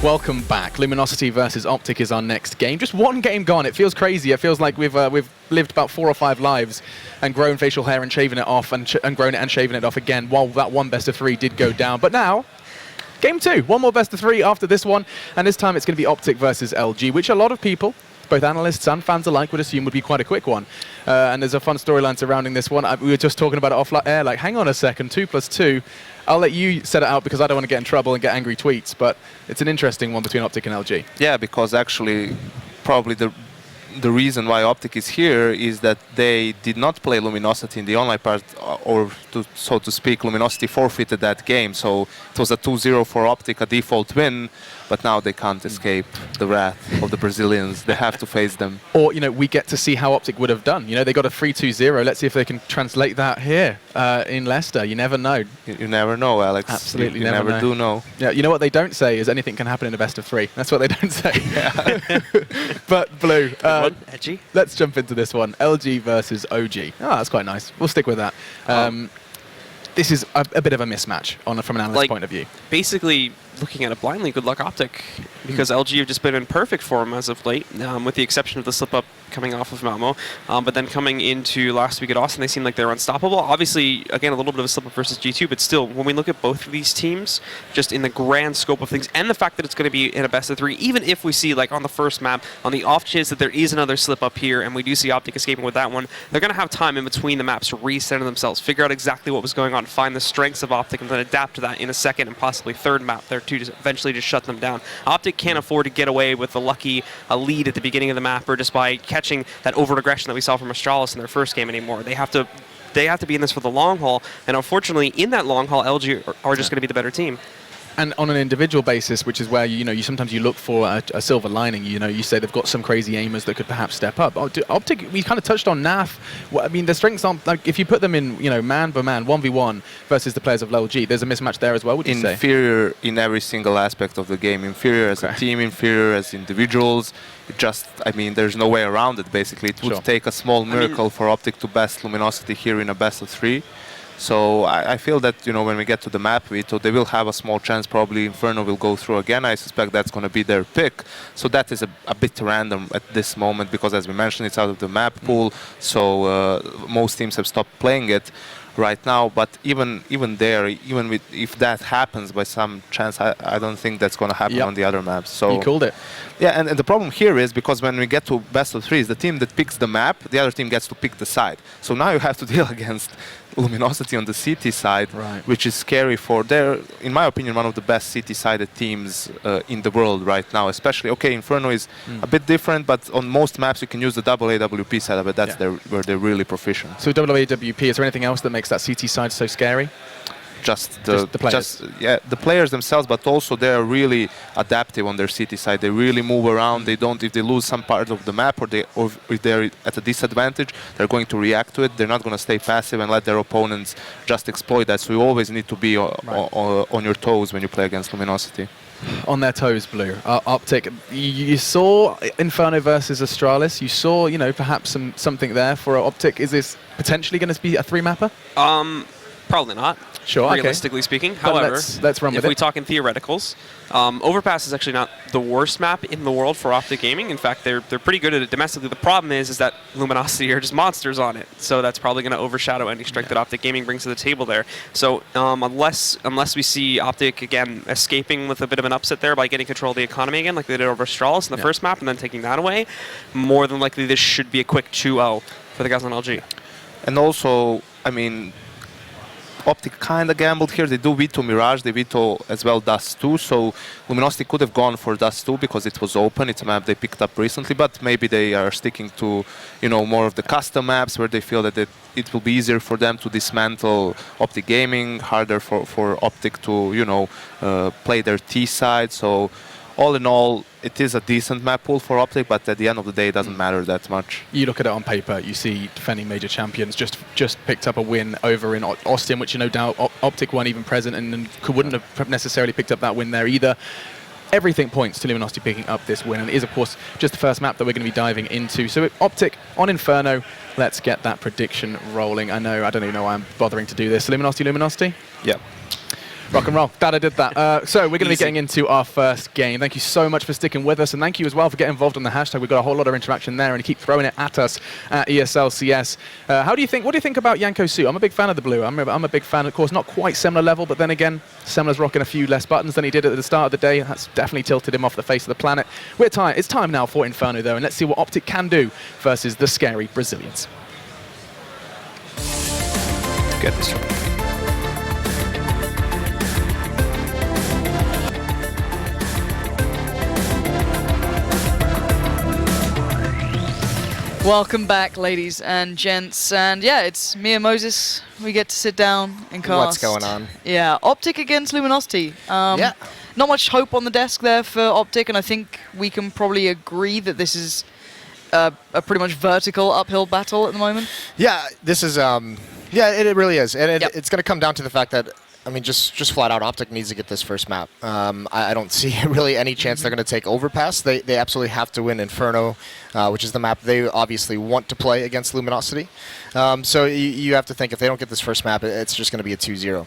Welcome back. Luminosity versus OpTic is our next game. Just one game gone. It feels crazy. It feels like we've lived about 4 or 5 lives and grown facial hair and shaven it off and grown it and shaven it off again while that one best of 3 did go down. But now, game 2. One more best of 3 after this one. And this time it's going to be OpTic versus LG, which a lot of people, both analysts and fans alike, would assume would be quite a quick one. And there's a fun storyline surrounding this one. We were just talking about it off air, like, hang on a second, 2 plus 2. I'll let you set it out because I don't want to get in trouble and get angry tweets, but it's an interesting one between OpTic and LG. Yeah, because actually probably the reason why OpTic is here is that they did not play Luminosity in the online part, or so to speak, Luminosity forfeited that game. So it was a 2-0 for OpTic, a default win, but now they can't escape the wrath of the Brazilians. They have to face them. Or, you know, we get to see how OpTic would have done. You know, they got a 3-2-0. Let's see if they can translate that here in Leicester. You never know. You never know, Alex. Absolutely, you never do know. Yeah, you know what they don't say is anything can happen in a best of 3. That's what they don't say. But Blue, edgy. Let's jump into this one. LG versus OG. Oh, that's quite nice. We'll stick with that. This is a bit of a mismatch from an analyst's point of view. Basically, looking at it blindly, good luck OpTic, because LG have just been in perfect form as of late, with the exception of the slip-up coming off of Malmo. But then coming into last week at Austin, they seemed like they were unstoppable. Obviously, again, a little bit of a slip-up versus G2, but still, when we look at both of these teams, just in the grand scope of things, and the fact that it's going to be in a best of 3, even if we see, like on the first map, on the off chance that there is another slip-up here, and we do see OpTic escaping with that one, they're going to have time in between the maps to recenter themselves, figure out exactly what was going on, find the strengths of OpTic, and then adapt to that in a second and possibly third map there to eventually just shut them down. OpTic can't afford to get away with the lucky lead at the beginning of the map or just by catching that over-aggression that we saw from Astralis in their first game anymore. They have to be in this for the long haul, and unfortunately, in that long haul, LG are just going to be the better team. And on an individual basis, which is where you sometimes you look for a silver lining. You say they've got some crazy aimers that could perhaps step up. OpTic, we kind of touched on NAF. Well, I mean, the strengths aren't, like, if you put them in, man by man, 1v1 versus the players of LG, there's a mismatch there as well. Would you say? Inferior in every single aspect of the game. Inferior as a team, inferior as individuals. It just, I mean, there's no way around it. Basically, it would take a small miracle for OpTic to best Luminosity here in a best of 3. So I feel that, when we get to the map veto, they will have a small chance. Probably Inferno will go through again. I suspect that's going to be their pick. So that is a bit random at this moment because, as we mentioned, it's out of the map pool. So most teams have stopped playing it right now. But even there, if that happens by some chance, I don't think that's going to happen on the other maps. So you called it. Yeah, and the problem here is because when we get to best of 3s, the team that picks the map, the other team gets to pick the side. So now you have to deal against Luminosity on the CT side, which is scary for in my opinion, one of the best CT-sided teams in the world right now. Especially, Inferno is a bit different, but on most maps you can use the double AWP setup, but that's where they're really proficient. So double AWP, is there anything else that makes that CT side so scary? Just the players. The players themselves, but also they are really adaptive on their CT side. They really move around. They don't, if they lose some part of the map or if they're at a disadvantage, they're going to react to it. They're not going to stay passive and let their opponents just exploit that. So you always need to be on your toes when you play against Luminosity. On their toes, Blue. OpTic, you saw Inferno versus Astralis. You saw, perhaps something there for OpTic. Is this potentially going to be a 3-mapper? Probably not. Sure, realistically speaking. However, let's run with it. If we talk in theoreticals, Overpass is actually not the worst map in the world for OpTic Gaming. In fact, they're pretty good at it domestically. The problem is that Luminosity are just monsters on it. So that's probably going to overshadow any strength that OpTic Gaming brings to the table there. So unless we see OpTic again escaping with a bit of an upset there by getting control of the economy again, like they did over Astralis in the first map, and then taking that away, more than likely this should be a quick 2-0 for the guys on LG. And also, I mean, OpTic kind of gambled here. They do veto Mirage, they veto as well Dust 2, so Luminosity could have gone for Dust 2 because it was open. It's a map they picked up recently, but maybe they are sticking to, more of the custom maps where they feel that it will be easier for them to dismantle OpTic Gaming, harder for OpTic to, play their T side. So all in all, it is a decent map pool for OpTic, but at the end of the day, it doesn't matter that much. You look at it on paper, you see defending major champions just picked up a win over in Austin, which no doubt OpTic weren't even present and wouldn't have necessarily picked up that win there either. Everything points to Luminosity picking up this win, and it is, of course, just the first map that we're going to be diving into. So OpTic on Inferno, let's get that prediction rolling. I don't even know why I'm bothering to do this. Luminosity? Yeah. Rock and roll. Glad I did that. So we're going to be getting into our first game. Thank you so much for sticking with us, and thank you as well for getting involved on the hashtag. We've got a whole lot of interaction there, and you keep throwing it at us at ESL CS. What do you think about Yanko Su? I'm a big fan of the blue. I'm a big fan, of course, not quite similar level, but then again, Semler's rocking a few less buttons than he did at the start of the day. That's definitely tilted him off the face of the planet. It's time now for Inferno, though, and let's see what OpTic can do versus the scary Brazilians. Get this one. Welcome back, ladies and gents, and yeah, it's me and Moses. We get to sit down and cast. What's going on? Yeah, OpTic against Luminosity. Yeah. Not much hope on the desk there for OpTic, and I think we can probably agree that this is a pretty much vertical uphill battle at the moment. Yeah, this is, yeah, it really is. And Yep. it's going to come down to the fact that, I mean, just flat out, OpTic needs to get this first map. I don't see really any chance they're going to take Overpass. They absolutely have to win Inferno, which is the map they obviously want to play against Luminosity. So you have to think if they don't get this first map, it's just going to be a 2-0.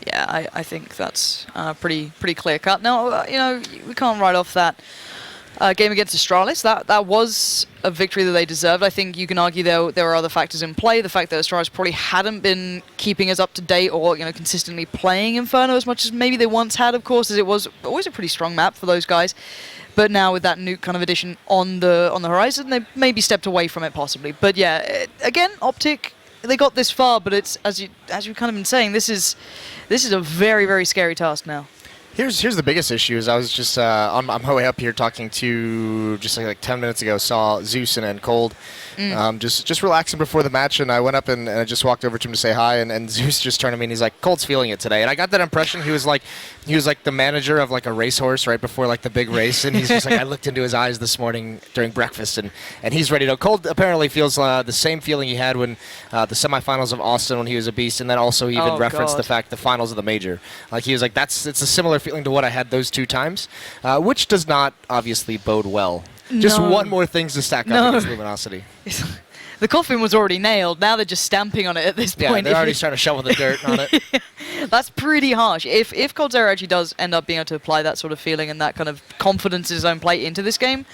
Yeah, I think that's pretty clear cut. Now, you know, we can't write off that game against Astralis. That was a victory that they deserved. I think you can argue there are other factors in play. The fact that Astralis probably hadn't been keeping us up to date or consistently playing Inferno as much as maybe they once had, of course, as it was always a pretty strong map for those guys. But now with that new kind of addition on the horizon, they maybe stepped away from it possibly. But yeah, again, OpTic, they got this far, but it's as you've kind of been saying, this is a very scary task now. Here's the biggest issue is I was just on my way up here talking to, just like 10 minutes ago, saw Zeus and Cold just relaxing before the match, and I went up and I just walked over to him to say hi, and Zeus just turned to me and he's like, Cold's feeling it today. And I got that impression he was like the manager of like a racehorse right before like the big race, and he's just like, I looked into his eyes this morning during breakfast and he's ready to. Cold apparently feels the same feeling he had when the semifinals of Austin when he was a beast, and then also he even referenced the fact the finals of the major. Like he was like, it's a similar feeling to what I had those 2 times, which does not obviously bode well. Just one more thing to stack up against Luminosity. The coffin was already nailed. Now they're just stamping on it at this point. Yeah, they're already trying to shovel the dirt on it. That's pretty harsh. If coldzera actually does end up being able to apply that sort of feeling and that kind of confidence in his own play into this game,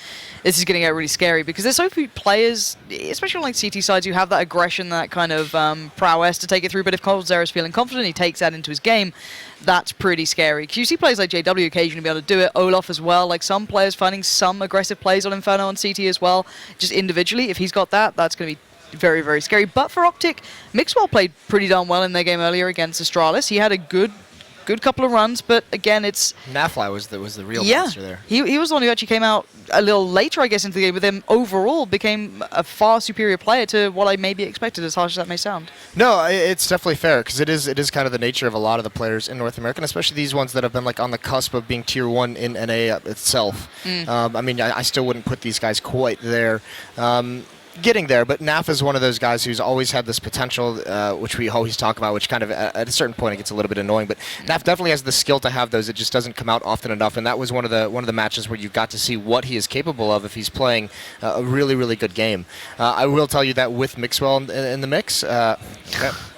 this is going to get really scary because there's so few players, especially on like CT sides, who have that aggression, that kind of prowess to take it through. But if coldzera is feeling confident, he takes that into his game. That's pretty scary. Because you see players like JW occasionally be able to do it, Olaf as well, like some players finding some aggressive plays on Inferno on CT as well, just individually. If he's got that, that's going to be very scary. But for OpTic, Mixwell played pretty darn well in their game earlier against Astralis. He had a good couple of runs, but again, it's... Nafly was the real monster there. He was the one who actually came out a little later, I guess, into the game, but then overall became a far superior player to what I maybe expected, as harsh as that may sound. No, it's definitely fair, because it is kind of the nature of a lot of the players in North America, and especially these ones that have been like on the cusp of being Tier 1 in NA itself. I mean, I still wouldn't put these guys quite there. Getting there, but Naf is one of those guys who's always had this potential, which we always talk about, which kind of at a certain point it gets a little bit annoying. But Naf definitely has the skill to have those. It just doesn't come out often enough, and that was one of the matches where you got to see what he is capable of if he's playing a really good game. I will tell you that with Mixwell in the mix.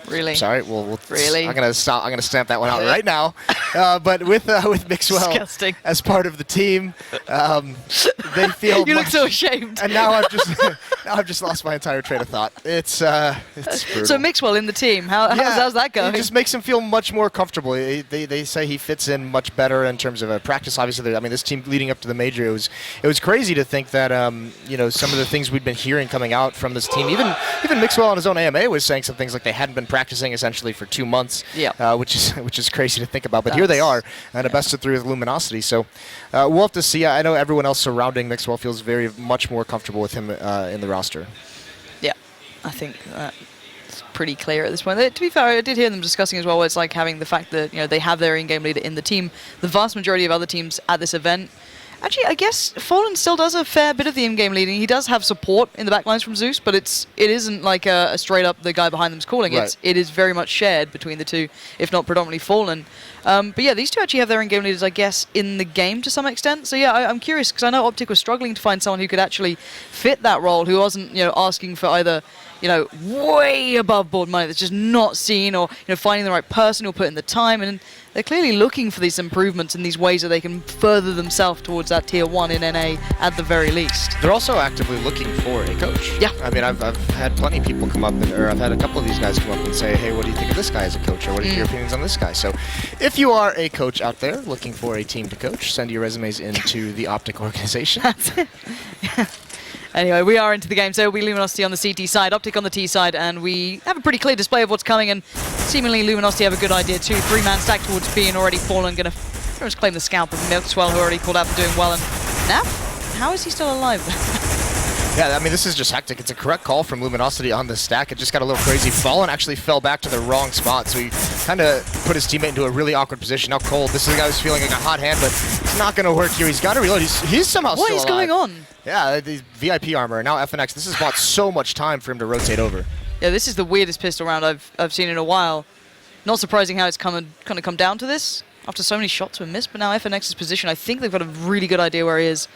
Really? Sorry. Well, really? I'm gonna stamp that one out right now. But with Mixwell Disgusting. as part of the team, they feel. You look so ashamed. And now I've just lost my entire train of thought. It's brutal. So Mixwell in the team. How's that going? It just makes him feel much more comfortable. They say he fits in much better in terms of practice. Obviously, I mean, this team leading up to the major, it was crazy to think that some of the things we'd been hearing coming out from this team, even Mixwell on his own AMA was saying some things like they hadn't been practicing essentially for 2 months, which is crazy to think about. But here they are, and a best of 3 with Luminosity. So we'll have to see. I know everyone else surrounding Mixwell feels very much more comfortable with him in the roster. Yeah, I think it's pretty clear at this point. To be fair, I did hear them discussing as well. It's like having the fact that they have their in-game leader in the team. The vast majority of other teams at this event. Actually, I guess Fallen still does a fair bit of the in-game leading. He does have support in the backlines from Zeus, but it isn't like a straight up the guy behind them's calling. Right. It is very much shared between the two, if not predominantly Fallen. But yeah, these two actually have their in-game leaders, I guess, in the game to some extent. So yeah, I'm curious because I know OpTic was struggling to find someone who could actually fit that role, who wasn't asking for either you know, way above board money that's just not seen, or, you know, finding the right person who'll put in the time, and they're clearly looking for these improvements in these ways that they can further themselves towards that tier 1 in NA at the very least. They're also actively looking for a coach. Yeah. I mean, I've had plenty of people come up, or I've had a couple of these guys come up and say, hey, what do you think of this guy as a coach, or what are your opinions on this guy? So if you are a coach out there looking for a team to coach, send your resumes into the OpTic organization. That's it. Anyway, we are into the game, so it'll be Luminosity on the CT side, OpTic on the T side, and we have a pretty clear display of what's coming, and seemingly Luminosity have a good idea too. 3-man stack towards B and already fallen, going to pretty much claim the scalp of Milkswell, who already pulled out for doing well, and Nav, how is he still alive? Yeah, I mean, this is just hectic. It's a correct call from Luminosity on the stack. It just got a little crazy. Fallen actually fell back to the wrong spot, so he kind of put his teammate into a really awkward position. Now Cold, this is a guy who's feeling like a hot hand, but it's not going to work here. He's got to reload. He's somehow What still is alive. going on? Yeah, the VIP armor. Now FNX, this has bought so much time for him to rotate over. Yeah, this is the weirdest pistol round I've seen in a while. Not surprising how it's kind of come down to this after so many shots were missed, but now FNX's position, I think they've got a really good idea where he is.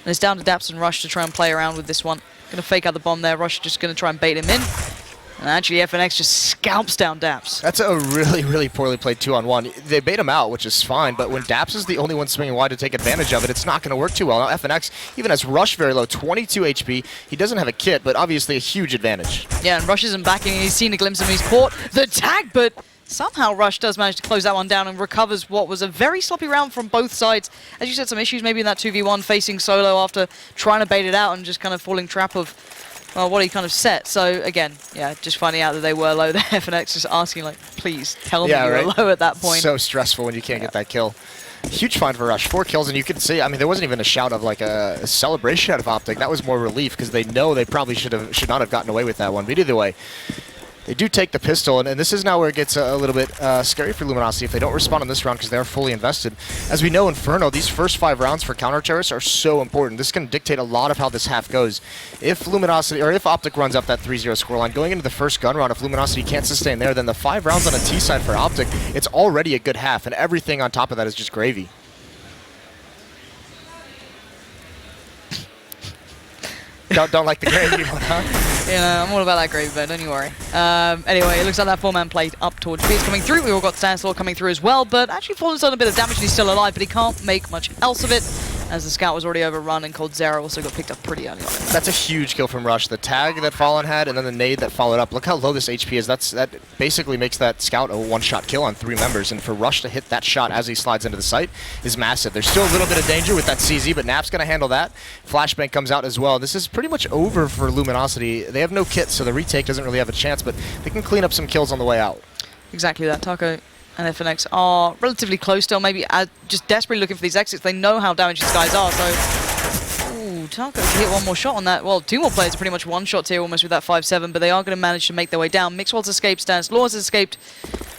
And it's down to Daps and Rush to try and play around with this one. Going to fake out the bomb there. Rush just going to try and bait him in. And actually, FNX just scalps down Daps. That's a really, really poorly played 2-on-1. They bait him out, which is fine, but when Daps is the only one swinging wide to take advantage of it, it's not going to work too well. Now FNX even has Rush very low, 22 HP. He doesn't have a kit, but obviously a huge advantage. Yeah, and Rush isn't backing. He's seen a glimpse of him. He's caught the tag, but somehow Rush does manage to close that one down and recovers what was a very sloppy round from both sides. As you said, some issues maybe in that 2v1 facing solo after trying to bait it out and just kind of falling trap of what he kind of set. So again, yeah, just finding out that they were low there. FNX just asking, like, please tell me you're low at that point. So stressful when you can't get that kill. Huge find for Rush, 4 kills, and you can see, I mean, there wasn't even a shout of like a celebration out of OpTic. That was more relief because they know they probably should not have gotten away with that one. But either way, they do take the pistol, and this is now where it gets a little bit scary for Luminosity if they don't respond in this round because they're fully invested. As we know, Inferno, these first 5 rounds for counter-terrorists are so important. This can dictate a lot of how this half goes. If Luminosity, or if OpTic runs up that 3-0 scoreline, going into the first gun round, if Luminosity can't sustain there, then the 5 rounds on a T side for OpTic, it's already a good half, and everything on top of that is just gravy. Don't like the gravy one, huh? You know, I'm all about that gravy, but don't you worry. Anyway, it looks like that 4-man play up towards B is coming through. We all got Stanislaw coming through as well, but actually Fallen's done a bit of damage and he's still alive, but he can't make much else of it, as the scout was already overrun and Cold Zero also got picked up pretty early on. That's a huge kill from Rush. The tag that Fallen had and then the nade that followed up. Look how low this HP is. That basically makes that scout a one-shot kill on 3 members, and for Rush to hit that shot as he slides into the site is massive. There's still a little bit of danger with that CZ, but Nap's going to handle that. Flashbang comes out as well. This is pretty much over for Luminosity. They have no kit, so the retake doesn't really have a chance, but they can clean up some kills on the way out. Exactly that. Taco and FNX are relatively close still, maybe just desperately looking for these exits. They know how damaged these guys are, so... Ooh, Taco can hit one more shot on that. Well, 2 more players are pretty much one-shots here almost with that 5-7, but they are going to manage to make their way down. Mixwell's escaped, Stanislaw has escaped,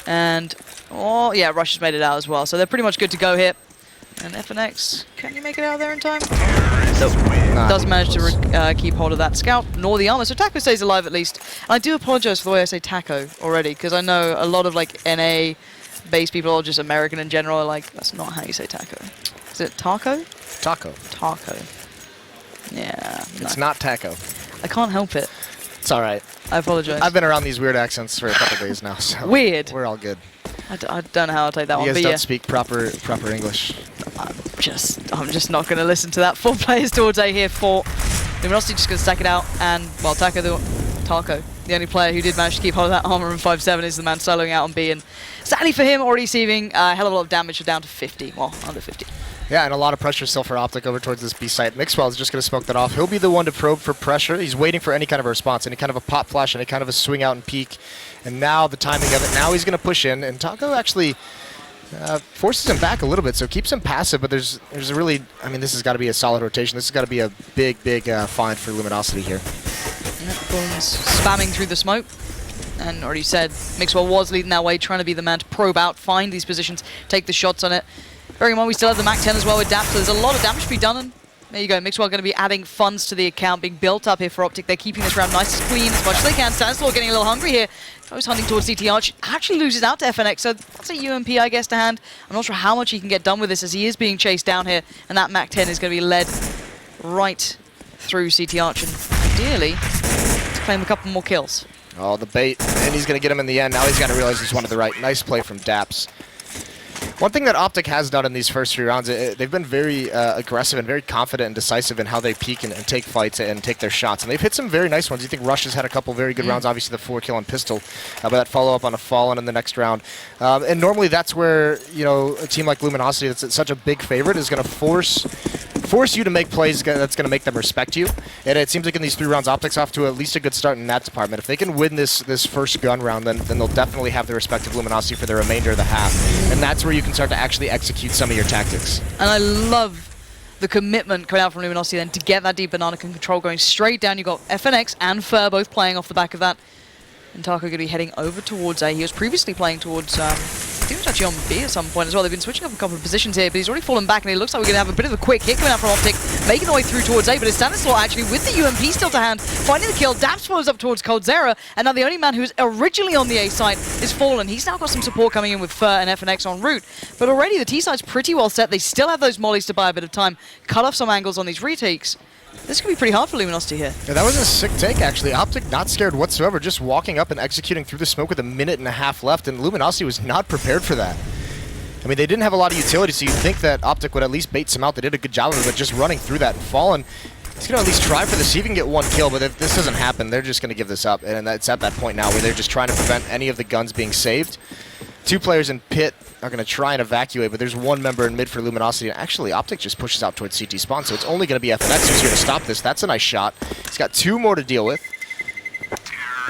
and... oh, yeah, Rush has made it out as well, so they're pretty much good to go here. And FNX, can you make it out of there in time? Nope. Does manage to keep hold of that scout, nor the armor, so Taco stays alive at least. And I do apologize for the way I say Taco already, because I know a lot of like NA-based people, or just American in general, are like, that's not how you say taco. Is it taco? Taco. Taco. Yeah. It's not taco. I can't help it. It's all right. I apologize. I've been around these weird accents for a couple days now, so weird. We're all good. I don't know how I'll take that You one, guys but don't yeah. speak proper English. I'm just not going to listen to that. 4 players towards A here for Luminosity, just going to stack it out, and, well, Taco, the only player who did manage to keep hold of that armor in 5-7 is the man soloing out on B, and sadly for him, already receiving a hell of a lot of damage. We're down to 50, well, under 50. Yeah, and a lot of pressure still for OpTic over towards this B site. Mixwell is just going to smoke that off. He'll be the one to probe for pressure. He's waiting for any kind of a response, any kind of a pop flash, any kind of a swing out and peek. And now the timing of it, now he's going to push in, and Taco actually forces him back a little bit, so keeps him passive, but there's a really, I mean, this has got to be a solid rotation. This has got to be a big find for Luminosity here. Yeah, Bones spamming through the smoke. And already said, Mixwell was leading that way, trying to be the man to probe out, find these positions, take the shots on it. Bearing in mind, we still have the Mac 10 as well with Daps, so there's a lot of damage to be done. And there you go, Mixwell going to be adding funds to the account, being built up here for OpTic. They're keeping this round nice and clean as much as they can. Stanislaw getting a little hungry here. Goes hunting towards CT Arch, actually loses out to FNX, so that's a UMP, I guess, to hand. I'm not sure how much he can get done with this as he is being chased down here, and that Mac 10 is going to be led right through CT Arch, and ideally, to claim a couple more kills. Oh, the bait, and he's going to get him in the end. Now he's got to realize he's one of the right. Nice play from Daps. One thing that OpTic has done in these first 3 rounds, they've been very aggressive and very confident and decisive in how they peek and take fights and take their shots. And they've hit some very nice ones. You think Rush has had a couple very good rounds, obviously the 4-kill on Pistol, but that follow-up on a Fallen in the next round. And normally that's where, you know, a team like Luminosity that's such a big favorite is going to force you to make plays that's going to make them respect you. And it seems like in these 3 rounds, OpTic's off to at least a good start in that department. If they can win this first gun round, then they'll definitely have the respect of Luminosity for the remainder of the half. And that's where you can start to actually execute some of your tactics. And I love the commitment coming out from Luminosity then to get that deep banana control going straight down. You've got FNX and Fer both playing off the back of that. And Taco going to be heading over towards A. He was previously playing towards, I think it was actually on B at some point as well. They've been switching up a couple of positions here, but he's already fallen back, and it looks like we're going to have a bit of a quick hit coming out from OpTic, making the way through towards A, but it's Stanislaw actually with the UMP still to hand, finding the kill. Daps follows up towards coldzera, and now the only man who's originally on the A side is fallen. He's now got some support coming in with Fer and FNX en route, but already the T side's pretty well set. They still have those mollies to buy a bit of time, cut off some angles on these retakes. This could be pretty hard for Luminosity here. Yeah, that was a sick take, actually. OpTic not scared whatsoever, just walking up and executing through the smoke with 1.5 minutes left, and Luminosity was not prepared for that. I mean, they didn't have a lot of utility, so you'd think that OpTic would at least bait some out. They did a good job of it, but just running through that and Fallen, he's going to at least try for this, see if he can get 1 kill, but if this doesn't happen, they're just going to give this up, and it's at that point now where they're just trying to prevent any of the guns being saved. 2 players in pit are going to try and evacuate, but there's 1 member in mid for Luminosity, and actually OpTic just pushes out towards CT spawn, so it's only going to be FNX who's here to stop this. That's a nice shot. He's got 2 more to deal with.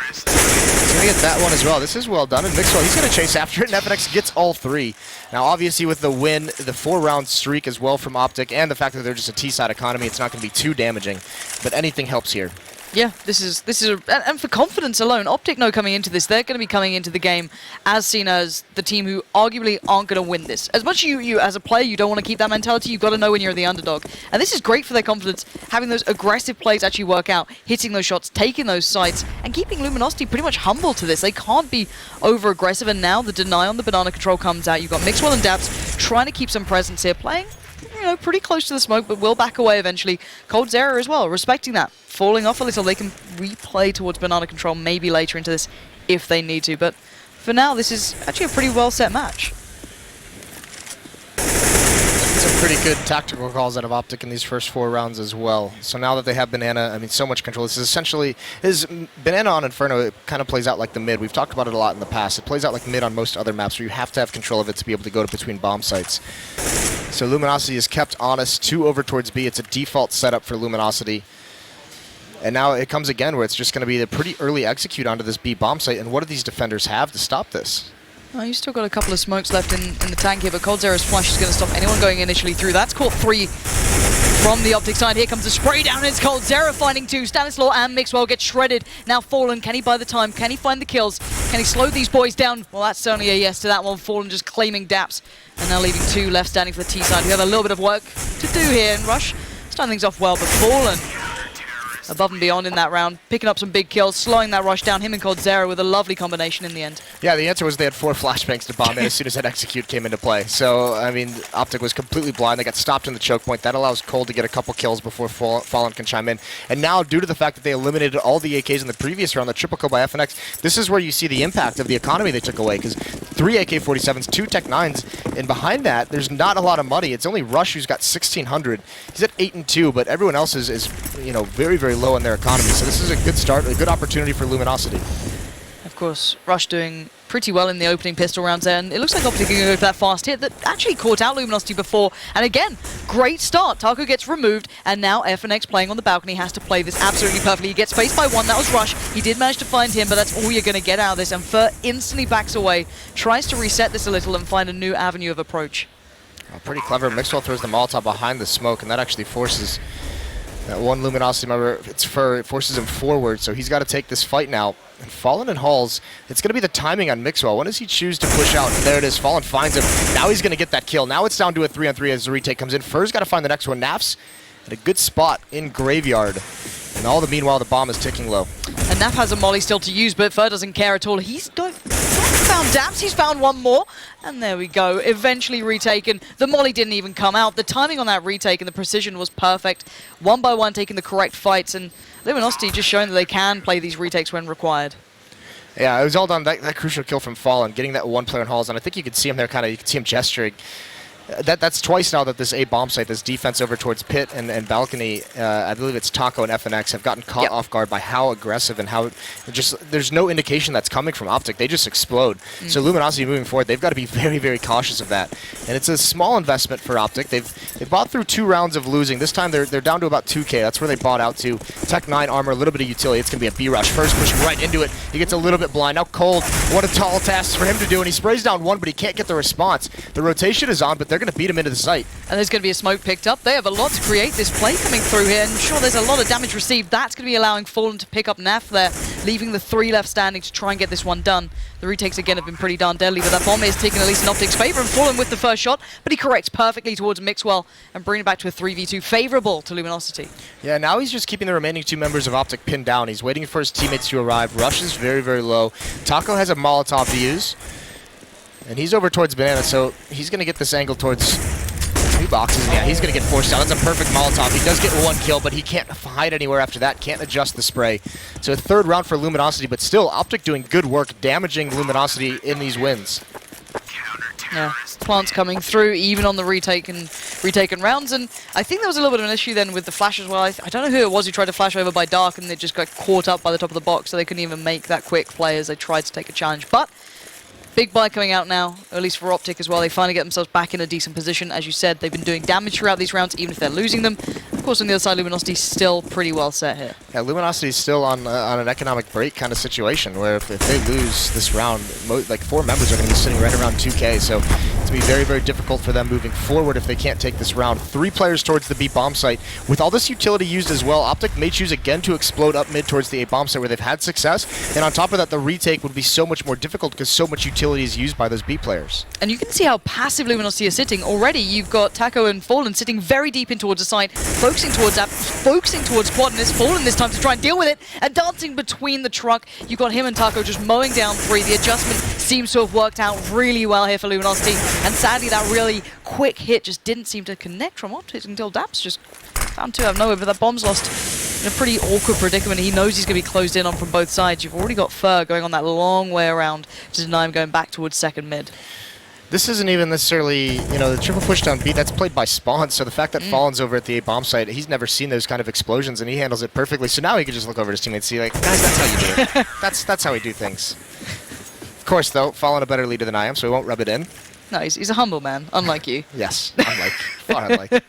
He's going to get that one as well. This is well done, and Mixwell, he's going to chase after it, and FNX gets all 3. Now, obviously, with the win, the 4-round streak as well from OpTic, and the fact that they're just a T-side economy, it's not going to be too damaging, but anything helps here. Yeah, this is and for confidence alone, OpTic know coming into this, they're going to be coming into the game as seen as the team who arguably aren't going to win this. As much as you as a player, you don't want to keep that mentality, you've got to know when you're the underdog. And this is great for their confidence, having those aggressive plays actually work out, hitting those shots, taking those sites, and keeping Luminosity pretty much humble to this. They can't be over-aggressive, and now the deny on the banana control comes out. You've got Mixwell and Daps trying to keep some presence here, playing, you know, pretty close to the smoke, but will back away eventually. coldzera as well, respecting that. Falling off a little, they can replay towards banana control maybe later into this if they need to, but for now this is actually a pretty well set match. Some pretty good tactical calls out of OpTic in these first 4 rounds as well. So now that they have Banana, I mean, so much control. This is essentially, Banana on Inferno, it kind of plays out like the mid. We've talked about it a lot in the past. It plays out like mid on most other maps where you have to have control of it to be able to go to between bomb sites. So Luminosity is kept honest, 2 over towards B. It's a default setup for Luminosity. And now it comes again where it's just going to be a pretty early execute onto this B bomb site. And what do these defenders have to stop this? Oh, you've still got a couple of smokes left in the tank here, but coldzera's flash is going to stop anyone going initially through. That's caught 3 from the OpTic side. Here comes the spray down, and it's coldzera finding 2. Stanislaw and Mixwell get shredded. Now Fallen, can he buy the time? Can he find the kills? Can he slow these boys down? Well, that's certainly a yes to that one. Fallen just claiming Daps, and now leaving 2 left standing for the T side. We have a little bit of work to do here, and Rush starting things off well, but Fallen above and beyond in that round, picking up some big kills, slowing that rush down, him and coldzera with a lovely combination in the end. Yeah, the answer was they had 4 flashbangs to bomb in as soon as that execute came into play. So, I mean, OpTic was completely blind. They got stopped in the choke point. That allows Cold to get a couple kills before Fallen can chime in. And now, due to the fact that they eliminated all the AKs in the previous round, the triple kill by FNX, this is where you see the impact of the economy they took away, because 3 AK-47s, 2 Tech 9s, and behind that, there's not a lot of money. It's only Rush who's got 1,600. He's at 8 and 2, but everyone else is you know, very, very low in their economy. So this is a good start, a good opportunity for Luminosity. Of course, Rush doing pretty well in the opening pistol rounds there, and it looks like OpTic can go for that fast hit that actually caught out Luminosity before. And again, great start. Taco gets removed, and now FNX playing on the balcony has to play this absolutely perfectly. He gets spaced by 1, that was Rush. He did manage to find him, but that's all you're going to get out of this. And Fer instantly backs away, tries to reset this a little and find a new avenue of approach. Pretty clever. Mixwell throws the Molotov behind the smoke, and that actually forces that 1 Luminosity member. It's Fer. It forces him forward, so he's got to take this fight now. And Fallen and Halls, it's going to be the timing on Mixwell. When does he choose to push out? And there it is. Fallen finds him. Now he's going to get that kill. Now it's down to a 3-on-3 as the retake comes in. Fer's got to find the next one. Naf's at a good spot in Graveyard. And all the meanwhile, the bomb is ticking low. And Naf has a molly still to use, but Fer doesn't care at all. He's found Daps, he's found 1 more. And there we go, eventually retaken. The molly didn't even come out. The timing on that retake and the precision was perfect. 1 by 1 taking the correct fights, and Luminosity just showing that they can play these retakes when required. Yeah, it was all done. That crucial kill from Fallen, getting that one player in halls, and I think you could see him there. You could see him gesturing. That's twice now that this A bomb site, this defense over towards Pit and Balcony, I believe it's Taco and FNX, have gotten caught off guard by how aggressive and how there's no indication that's coming from OpTic. They just explode. So Luminosity moving forward, they've got to be very, very cautious of that. And it's a small investment for OpTic. They've bought through 2 rounds of losing. This time they're down to about 2K. That's where they bought out to. Tech 9 armor, a little bit of utility. It's going to be a B-rush. First push right into it. He gets a little bit blind. Now Cold, what a tall task for him to do. And he sprays down one, but he can't get the response. The rotation is on, but they're going to beat him into the site. And there's going to be a smoke picked up. They have a lot to create. This play coming through here, and sure, there's a lot of damage received. That's going to be allowing Fallen to pick up Naf there, leaving the 3 left standing to try and get this one done. The retakes again have been pretty darn deadly, but that bomb is taking at least in OpTic's favor, and Fallen with the first shot, but he corrects perfectly towards Mixwell and bringing it back to a 3v2 favorable to Luminosity. Yeah, now he's just keeping the remaining 2 members of OpTic pinned down. He's waiting for his teammates to arrive. Rush is very, very low. Taco has a Molotov to use, and he's over towards Banana, so he's going to get this angle towards 2 boxes. Yeah, he's going to get forced out. That's a perfect Molotov. He does get 1 kill, but he can't hide anywhere after that. Can't adjust the spray. So a 3rd round for Luminosity, but still, OpTic doing good work, damaging Luminosity in these wins. Yeah, plants coming through, even on the retaken rounds, and I think there was a little bit of an issue then with the flash as well. I don't know who it was who tried to flash over by Dark, and they just got caught up by the top of the box, so they couldn't even make that quick play as they tried to take a challenge. But big buy coming out now, at least for OpTic as well. They finally get themselves back in a decent position. As you said, they've been doing damage throughout these rounds, even if they're losing them. Of course, on the other side, Luminosity still pretty well set here. Yeah, Luminosity is still on an economic break kind of situation, where if they lose this round, like 4 members are going to be sitting right around 2K, so it's going to be very, very difficult for them moving forward if they can't take this round. 3 players towards the B bomb site. With all this utility used as well, OpTic may choose again to explode up mid towards the A bomb site where they've had success, and on top of that, the retake would be so much more difficult because so much utility is used by those B players. And you can see how passive Luminosity is sitting. Already, you've got Taco and Fallen sitting very deep in towards the side, focusing towards that, focusing towards Quad, and it's Fallen this time to try and deal with it, and dancing between the truck. You've got him and Taco just mowing down 3. The adjustment seems to have worked out really well here for Luminosity, and sadly, that really quick hit just didn't seem to connect from OpTic until Daps just found 2 out of nowhere, but that bomb's lost in a pretty awkward predicament. He knows he's going to be closed in on from both sides. You've already got Fur going on that long way around to deny him going back towards second mid. This isn't even necessarily, the triple push down B, that's played by Spawn, so the fact that Fallen's over at the A bomb site, he's never seen those kind of explosions, and he handles it perfectly, so now he can just look over at his teammates and see, like, guys, that's how you do it. That's how we do things. Of course, though, Fallen a better leader than I am, so he won't rub it in. No, he's a humble man, unlike you. Yes, unlike.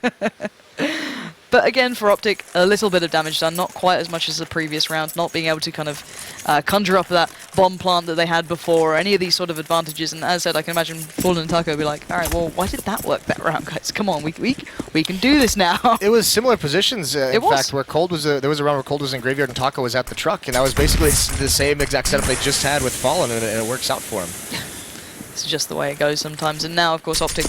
But again, for OpTic, a little bit of damage done, not quite as much as the previous round, not being able to kind of conjure up that bomb plant that they had before, or any of these sort of advantages. And as I said, I can imagine Fallen and Taco be like, all right, well, why did that work that round, guys? Come on, we can do this now. It was similar positions, in fact, where Cold was, there was a round where Cold was in Graveyard and Taco was at the truck, and that was basically the same exact setup they just had with Fallen, and it works out for him. It's just the way it goes sometimes. And now, of course, OpTic,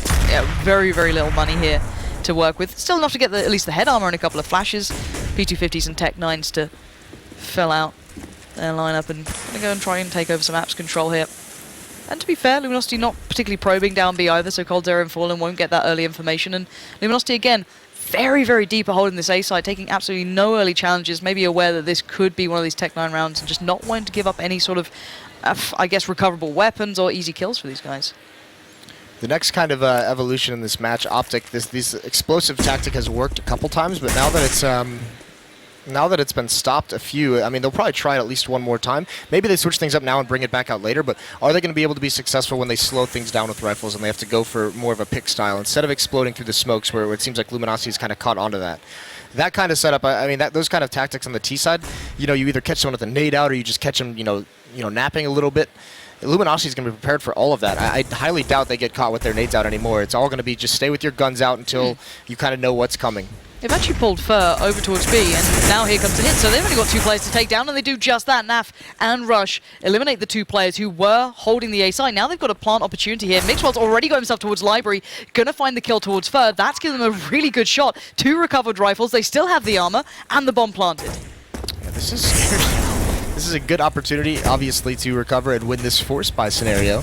very, very little money here to work with. Still enough to get at least the head armor and a couple of flashes. P250s and Tech 9s to fill out their lineup, and gonna go and try and take over some apps control here. And to be fair, Luminosity not particularly probing down B either, so Cold Zero and Fallen won't get that early information. And Luminosity again, very, very deep a hold in this A side, taking absolutely no early challenges, maybe aware that this could be one of these Tech 9 rounds, and just not wanting to give up any sort of, I guess, recoverable weapons or easy kills for these guys. The next kind of evolution in this match, OpTic, this explosive tactic has worked a couple times, but now that it's been stopped a few, I mean, they'll probably try it at least one more time. Maybe they switch things up now and bring it back out later, but are they going to be able to be successful when they slow things down with rifles and they have to go for more of a pick style instead of exploding through the smokes, where it seems like Luminosity's kind of caught onto that? That kind of setup, I mean, those kind of tactics on the T side, you either catch someone with a nade out or you just catch them, napping a little bit. Luminosity is going to be prepared for all of that. I highly doubt they get caught with their nades out anymore. It's all going to be just stay with your guns out until you kind of know what's coming. They've actually pulled Fur over towards B, and now here comes the hit. So they've only got 2 players to take down, and they do just that. Naf and Rush eliminate the 2 players who were holding the A side. Now they've got a plant opportunity here. Mixwell's already got himself towards Library, gonna find the kill towards Fur. That's given them a really good shot. 2 recovered rifles. They still have the armor and the bomb planted. Yeah, this is scary. This is a good opportunity, obviously, to recover and win this force buy scenario.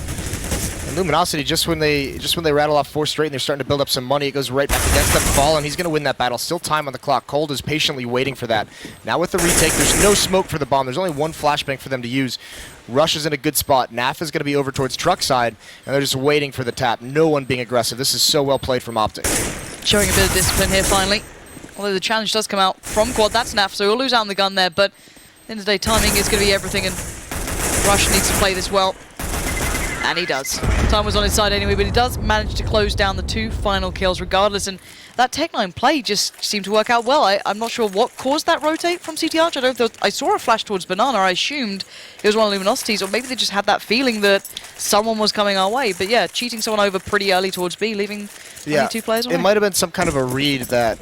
And Luminosity, just when they rattle off 4 straight and they're starting to build up some money, it goes right back against them. Fallen, he's going to win that battle. Still time on the clock. Cold is patiently waiting for that. Now with the retake, there's no smoke for the bomb. There's only one flashbang for them to use. Rush is in a good spot. Naf is going to be over towards truck side, and they're just waiting for the tap. No one being aggressive. This is so well played from OpTic. Showing a bit of discipline here finally. Although the challenge does come out from Quad, that's Naf, so he'll lose out on the gun there, but at the end of the day, timing is going to be everything, and Rush needs to play this well. And he does. Time was on his side anyway, but he does manage to close down the 2 final kills regardless, and that Tech9 play just seemed to work out well. I'm not sure what caused that rotate from CT Arch. I saw a flash towards Banana. I assumed it was one of Luminosity's, or maybe they just had that feeling that someone was coming our way. But yeah, cheating someone over pretty early towards B, leaving only 2 players away. It might have been some kind of a read that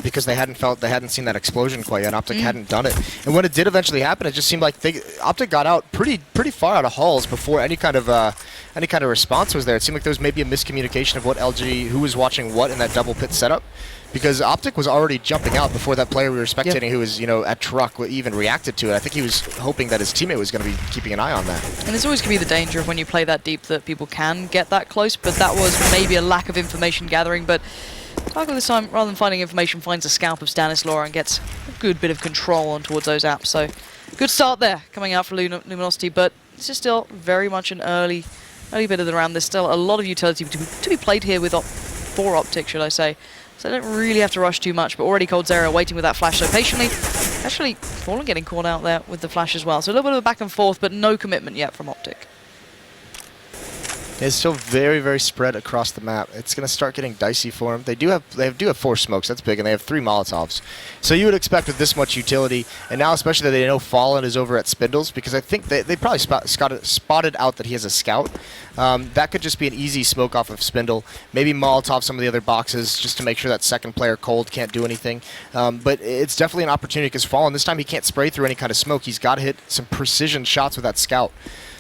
because they hadn't seen that explosion quite yet. OpTic hadn't done it, and when it did eventually happen, it just seemed like OpTic got out pretty far out of halls before any kind of response was there. It seemed like there was maybe a miscommunication of what LG, who was watching what in that double pit setup, because OpTic was already jumping out before that player we were spectating, who was at truck, even reacted to it. I think he was hoping that his teammate was going to be keeping an eye on that. And there's always going to be the danger of when you play that deep that people can get that close, but that was maybe a lack of information gathering. But Tarko this time, rather than finding information, finds a scalp of Stanislaw and gets a good bit of control on towards those apps. So good start there coming out for Luminosity, but this is still very much an early bit of the round. There's still a lot of utility to be played here with for OpTic, should I say. So they don't really have to rush too much, but already coldzera waiting with that flash so patiently. Actually, Fallen getting caught out there with the flash as well. So a little bit of a back and forth, but no commitment yet from OpTic. It's still very, very spread across the map. It's going to start getting dicey for them. They do have 4 smokes. That's big, and they have 3 Molotovs. So you would expect with this much utility, and now especially that they know Fallen is over at Spindles, because I think they probably spotted out that he has a scout. That could just be an easy smoke off of Spindle. Maybe Molotov some of the other boxes just to make sure that second player Cold can't do anything. But it's definitely an opportunity because Fallen, this time he can't spray through any kind of smoke. He's got to hit some precision shots with that scout.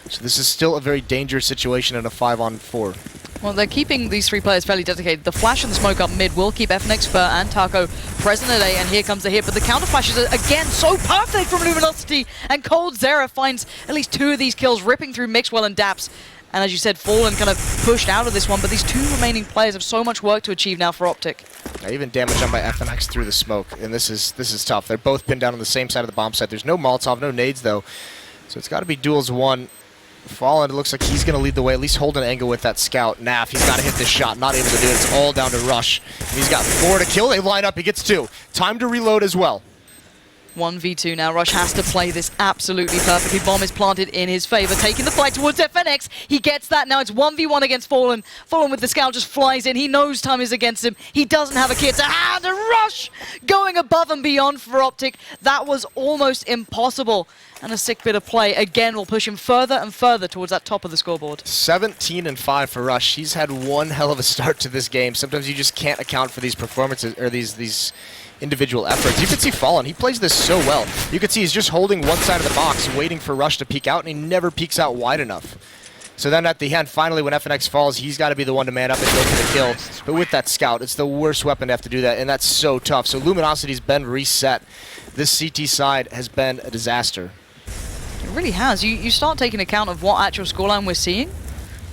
So this is still a very dangerous situation in a 5-on-4. Well, they're keeping these 3 players fairly dedicated. The flash and the smoke up mid will keep FNX, Fur, and Tarko present at A, and here comes the hit. But the counter flashes are, again, so perfect from Luminosity, and coldzera finds at least 2 of these kills, ripping through Mixwell and Daps. And as you said, Fallen kind of pushed out of this one, but these 2 remaining players have so much work to achieve now for OpTic. Now, even damage done by FNX through the smoke, and this is tough. They're both pinned down on the same side of the bomb site. There's no Molotov, no nades, though. So it's got to be duels 1. Fallen, it looks like he's going to lead the way, at least hold an angle with that scout. Naf, he's got to hit this shot, not able to do it. It's all down to Rush. He's got 4 to kill. They line up, he gets 2. Time to reload as well. 1v2 now. Rush has to play this absolutely perfectly. Bomb is planted in his favor, taking the fight towards FNX. He gets that. Now it's 1v1 against Fallen. Fallen with the scout just flies in. He knows time is against him. He doesn't have a kit to hand. And Rush going above and beyond for OpTic. That was almost impossible. And a sick bit of play, again, will push him further and further towards that top of the scoreboard. 17-5 for Rush. He's had one hell of a start to this game. Sometimes you just can't account for these performances, or these individual efforts. You can see Fallen, he plays this so well. You can see he's just holding one side of the box, waiting for Rush to peek out, and he never peeks out wide enough. So then at the end, finally, when FNX falls, he's got to be the one to man up and go for the kill. But with that scout, it's the worst weapon to have to do that, and that's so tough. So Luminosity's been reset. This CT side has been a disaster. It really has. You start taking account of what actual scoreline we're seeing.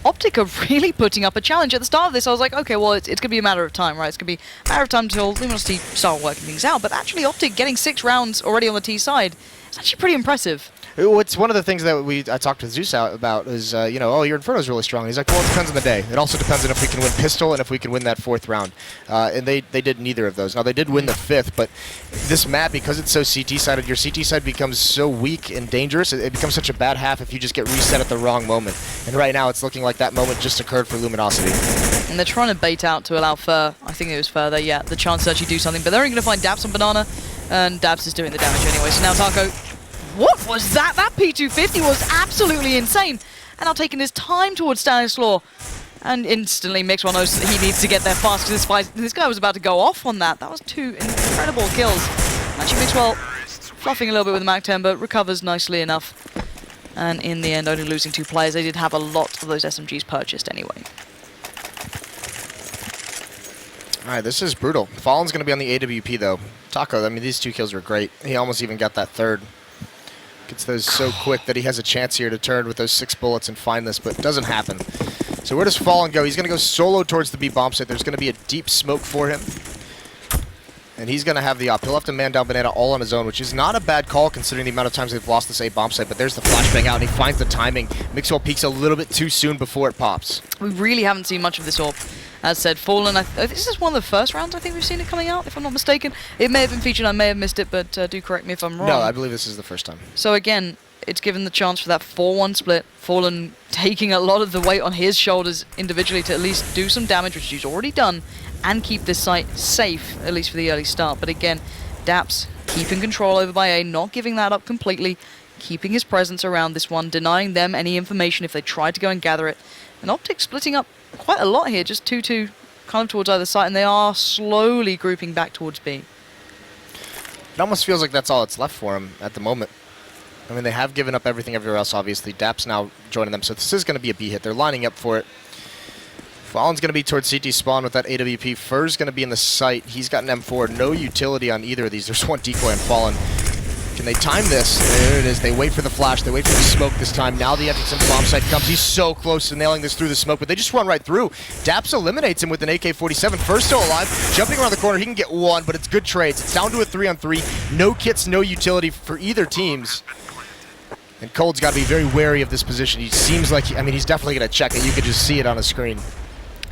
OpTic are really putting up a challenge. At the start of this, I was like, okay, well, it's going to be a matter of time, right? It's going to be a matter of time until Luminosity start working things out. But actually, OpTic getting 6 rounds already on the T side is actually pretty impressive. It's one of the things that I talked to Zeus about is, oh, your Inferno is really strong. And he's like, well, it depends on the day. It also depends on if we can win pistol and if we can win that 4th round. And they did neither of those. Now, they did win the 5th, but this map, because it's so CT-sided, your CT side becomes so weak and dangerous. It becomes such a bad half if you just get reset at the wrong moment. And right now, it's looking like that moment just occurred for Luminosity. And they're trying to bait out to allow Fur, I think it was Fur there, yeah, the chance to actually do something. But they're only going to find Dabs on Banana, and Dabs is doing the damage anyway. So now Tarko... What was that? That P250 was absolutely insane. And now taking his time towards Stanislaw. And instantly Mixwell knows that he needs to get there fast because this guy was about to go off on that. That was 2 incredible kills. Actually, Mixwell fluffing a little bit with the MAC-10, but recovers nicely enough. And in the end, only losing 2 players. They did have a lot of those SMGs purchased anyway. Alright, this is brutal. Fallen's going to be on the AWP, though. Taco, I mean, these 2 kills were great. He almost even got that 3rd. Gets those so quick that he has a chance here to turn with those 6 bullets and find this, but it doesn't happen. So where does Fallen go? He's going to go solo towards the B bomb site. There's going to be a deep smoke for him. And he's going to have the op. He'll have to man down Banana all on his own, which is not a bad call considering the amount of times they've lost this A bomb site. But there's the flashbang out, and he finds the timing. Mixwell peeks a little bit too soon before it pops. We really haven't seen much of this AWP. As said, Fallen, this is one of the first rounds I think we've seen it coming out, if I'm not mistaken. It may have been featured, I may have missed it, but do correct me if I'm wrong. No, I believe this is the first time. So again, it's given the chance for that 4-1 split. Fallen taking a lot of the weight on his shoulders individually to at least do some damage, which he's already done, and keep this site safe, at least for the early start. But again, Daps keeping control over by A, not giving that up completely, keeping his presence around this one, denying them any information if they tried to go and gather it. And OpTic splitting up quite a lot here, just 2-2 kind of towards either side, and they are slowly grouping back towards B. It almost feels like that's all that's left for him at the moment. I mean, they have given up everything everywhere else, obviously. Daps now joining them, so this is going to be a B hit. They're lining up for it. Fallen's going to be towards CT spawn with that AWP. Fur's going to be in the site. He's got an M4. No utility on either of these. There's one decoy on Fallen. Can they time this? There it is. They wait for the flash. They wait for the smoke this time. Now the entrance into bomb site comes. He's so close to nailing this through the smoke, but they just run right through. Daps eliminates him with an AK-47. First still alive. Jumping around the corner. He can get one, but it's good trades. It's down to a 3-on-3. No kits, no utility for either teams. And Cold's got to be very wary of this position. He seems like, I mean, he's definitely going to check it. You could just see it on the screen.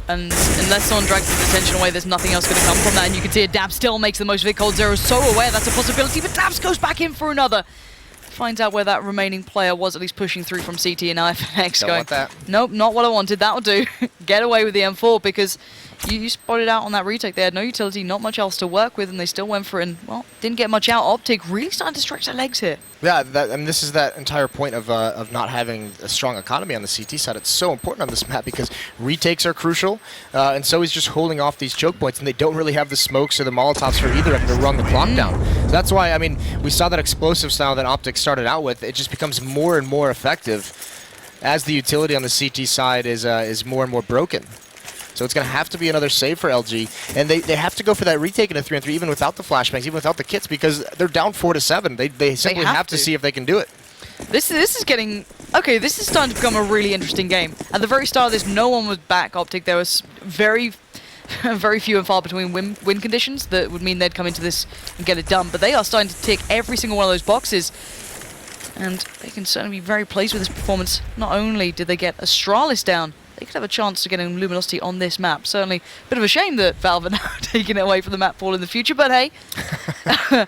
And unless someone drags his attention away, there's nothing else going to come from that. And you can see it. Daps still makes the most of it. Cold Zero is so aware that's a possibility, but Daps goes back in for another. Finds out where that remaining player was, at least pushing through from CT, and now FNX Don't going, want that. Nope, not what I wanted. That'll do. Get away with the M4, because you spotted out on that retake. They had no utility, not much else to work with, and they still went for it, and, well, didn't get much out. OpTic really starting to stretch their legs here. Yeah, and this is that entire point of not having a strong economy on the CT side. It's so important on this map because retakes are crucial, and so he's just holding off these choke points, and they don't really have the smokes or the Molotovs for either of them to run the clock down. So that's why, I mean, we saw that explosive style that OpTic started out with. It just becomes more and more effective as the utility on the CT side is more and more broken. So it's going to have to be another save for LG. And they have to go for that retake in a 3-on-3, even without the flashbangs, even without the kits, because they're down 4-7. They simply have to see if they can do it. This is getting... Okay, this is starting to become a really interesting game. At the very start of this, no one was back OpTic. There was very few and far between win conditions that would mean they'd come into this and get it done. But they are starting to tick every single one of those boxes. And they can certainly be very pleased with this performance. Not only did they get Astralis down, they could have a chance to get Luminosity on this map. Certainly a bit of a shame that Valve are now taking it away from the map pool in the future, but hey. I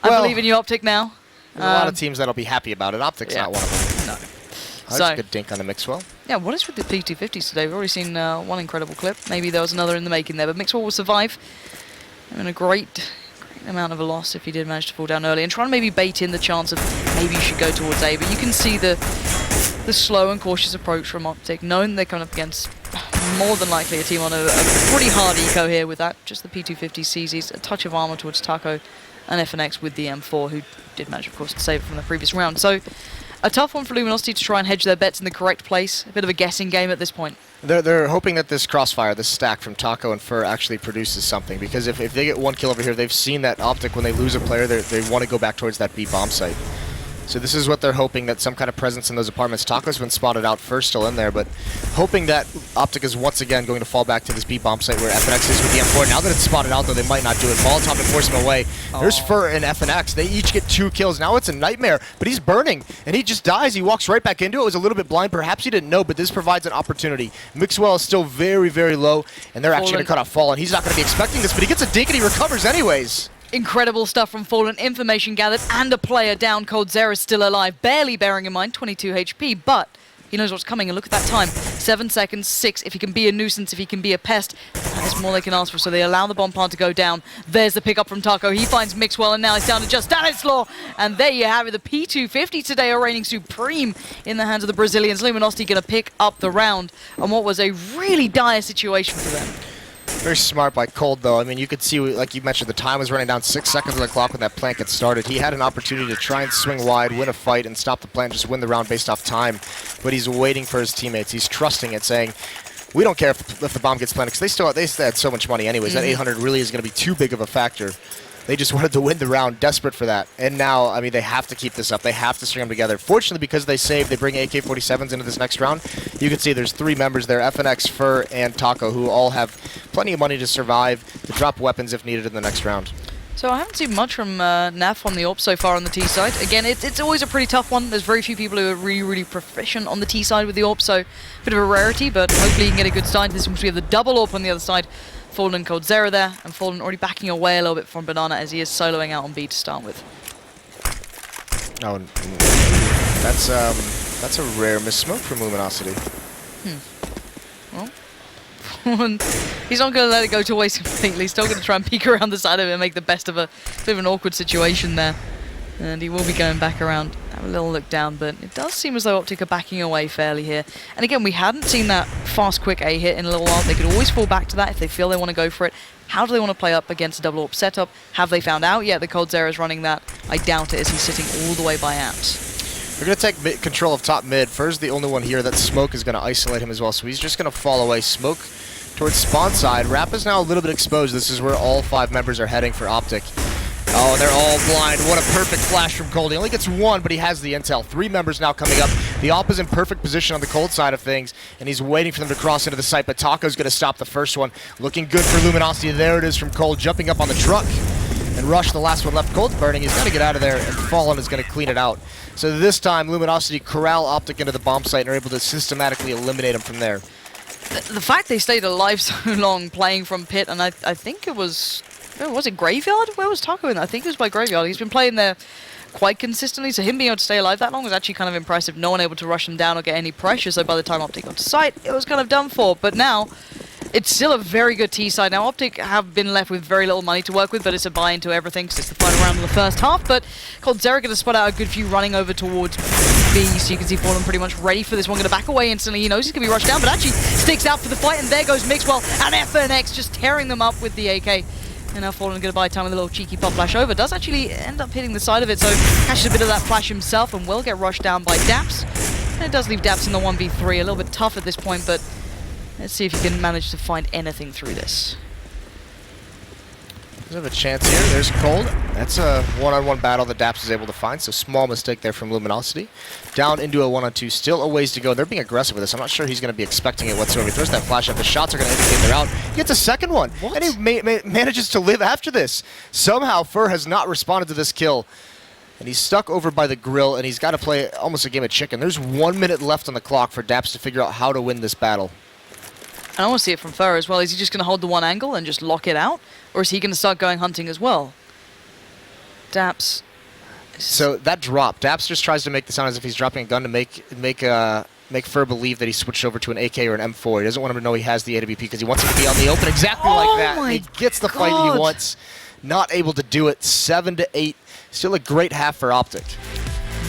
believe in you, OpTic, now. There's a lot of teams that'll be happy about it. OpTic's not one of them. No. That's a good dink on the Mixwell. Yeah, what is with the P250s today? We've already seen one incredible clip. Maybe there was another in the making there, but Mixwell will survive. I mean, a great amount of a loss if he did manage to fall down early, and try and maybe bait in the chance of maybe you should go towards A, but you can see the slow and cautious approach from OpTic, knowing they're coming up against more than likely a team on a pretty hard eco here with that. Just the P250 CZs, a touch of armor towards Taco and FNX with the M4, who did manage, of course, to save it from the previous round. So a tough one for Luminosity to try and hedge their bets in the correct place. A bit of a guessing game at this point. They're hoping that this crossfire, this stack from Taco and Fur actually produces something, because if they get one kill over here, they've seen that OpTic, when they lose a player, they want to go back towards that B bomb site. So this is what they're hoping, that some kind of presence in those apartments. Taco's been spotted out first, still in there, but hoping that OpTic is once again going to fall back to this B bomb site where FNX is with the M4. Now that it's spotted out, though, they might not do it. Molotov to force him away. There's Fur and FNX. They each get 2 kills. Now it's a nightmare, but he's burning, and he just dies. He walks right back into it. It was a little bit blind. Perhaps he didn't know, but this provides an opportunity. Mixwell is still very, very low, and they're actually going to cut off Fallen. He's not going to be expecting this, but he gets a dink and he recovers anyways. Incredible stuff from Fallen, information gathered, and a player down. Cold Zero is still alive, barely bearing in mind 22 HP, but he knows what's coming, and look at that time. 7 seconds, 6. If he can be a nuisance, if he can be a pest, that is more they can ask for, so they allow the bomb plant to go down. There's the pickup from Taco. He finds Mixwell, and now he's down to just Stanislaw. And there you have it. The P250 today are reigning supreme in the hands of the Brazilians. Luminosity going to pick up the round on what was a really dire situation for them. Very smart by Cold, though. I mean, you could see, like you mentioned, the time was running down 6 seconds on the clock when that plant gets started. He had an opportunity to try and swing wide, win a fight, and stop the plant, just win the round based off time. But he's waiting for his teammates. He's trusting it, saying, we don't care if the bomb gets planted, because they had so much money anyways. That 800 really is going to be too big of a factor. They just wanted to win the round, desperate for that. And now, I mean, they have to keep this up. They have to string them together. Fortunately, because they saved, they bring AK-47s into this next round. You can see there's 3 members there, FNX, Fur, and Taco, who all have plenty of money to survive, to drop weapons if needed in the next round. So I haven't seen much from Naf on the AWP so far on the T side. Again, it's always a pretty tough one. There's very few people who are really, really proficient on the T side with the AWP, so a bit of a rarity, but hopefully you can get a good start. This seems to be the double AWP on the other side. Fallen and coldzera there, and Fallen already backing away a little bit from Banana as he is soloing out on B to start with. Oh, that's a rare missmoke from Luminosity. Well, he's not going to let it go to waste completely. He's still going to try and peek around the side of it and make the best of a bit of an awkward situation there. And he will be going back around, have a little look down, but it does seem as though OpTic are backing away fairly here. And again, we hadn't seen that fast, quick A hit in a little while. They could always fall back to that if they feel they want to go for it. How do they want to play up against a double AWP setup? Have they found out yet? The coldzera is running that. I doubt it, as he's sitting all the way by apps. We're going to take control of top mid. Fur's the only one here. That Smoke is going to isolate him as well, so he's just going to fall away. Smoke towards spawn side. Rap is now a little bit exposed. This is where all 5 members are heading for OpTic. Oh, and they're all blind. What a perfect flash from Cold. He only gets 1, but he has the intel. 3 members now coming up. The AWP is in perfect position on the Cold side of things, and he's waiting for them to cross into the site, but Taco's going to stop the first one. Looking good for Luminosity. There it is from Cold, jumping up on the truck. And Rush, the last one left. Cold's burning. He's got to get out of there, and Fallen is going to clean it out. So this time, Luminosity corral OpTic into the bomb site and are able to systematically eliminate him from there. The fact they stayed alive so long playing from pit, and I think it was... Was it Graveyard? Where was Taco in? I think it was by Graveyard. He's been playing there quite consistently, so him being able to stay alive that long was actually kind of impressive. No one able to rush him down or get any pressure, so by the time OpTic got to site, it was kind of done for. But now, it's still a very good T side. Now, OpTic have been left with very little money to work with, but it's a buy into everything because it's the final round of the first half. But coldzera going to spot out a good few running over towards B, so you can see Fallen pretty much ready for this one. Going to back away instantly. He knows he's going to be rushed down, but actually sticks out for the fight, and there goes Mixwell and FNX just tearing them up with the AK. And now Fallen going to buy time with a little cheeky pop flash over. Does actually end up hitting the side of it, so catches a bit of that flash himself and will get rushed down by Daps. And it does leave Daps in the 1v3. A little bit tough at this point, but let's see if he can manage to find anything through this. Does have a chance here. There's Cold. That's a one-on-one battle that Daps is able to find, so small mistake there from Luminosity. Down into a 1-on-2. Still a ways to go. They're being aggressive with this. I'm not sure he's going to be expecting it whatsoever. He throws that flash up. The shots are going to indicate they're out. He gets a second one. What? And he manages to live after this. Somehow, Fur has not responded to this kill. And he's stuck over by the grill, and he's got to play almost a game of chicken. There's 1 minute left on the clock for Daps to figure out how to win this battle. And I want to see it from Fur as well. Is he just going to hold the one angle and just lock it out? Or is he going to start going hunting as well? Daps. So that drop, Daps just tries to make the sound as if he's dropping a gun to make Fur believe that he switched over to an AK or an M4. He doesn't want him to know he has the AWP because he wants him to be on the open exactly like that. He gets the fight he wants. Not able to do it. 7-8. Still a great half for OpTic.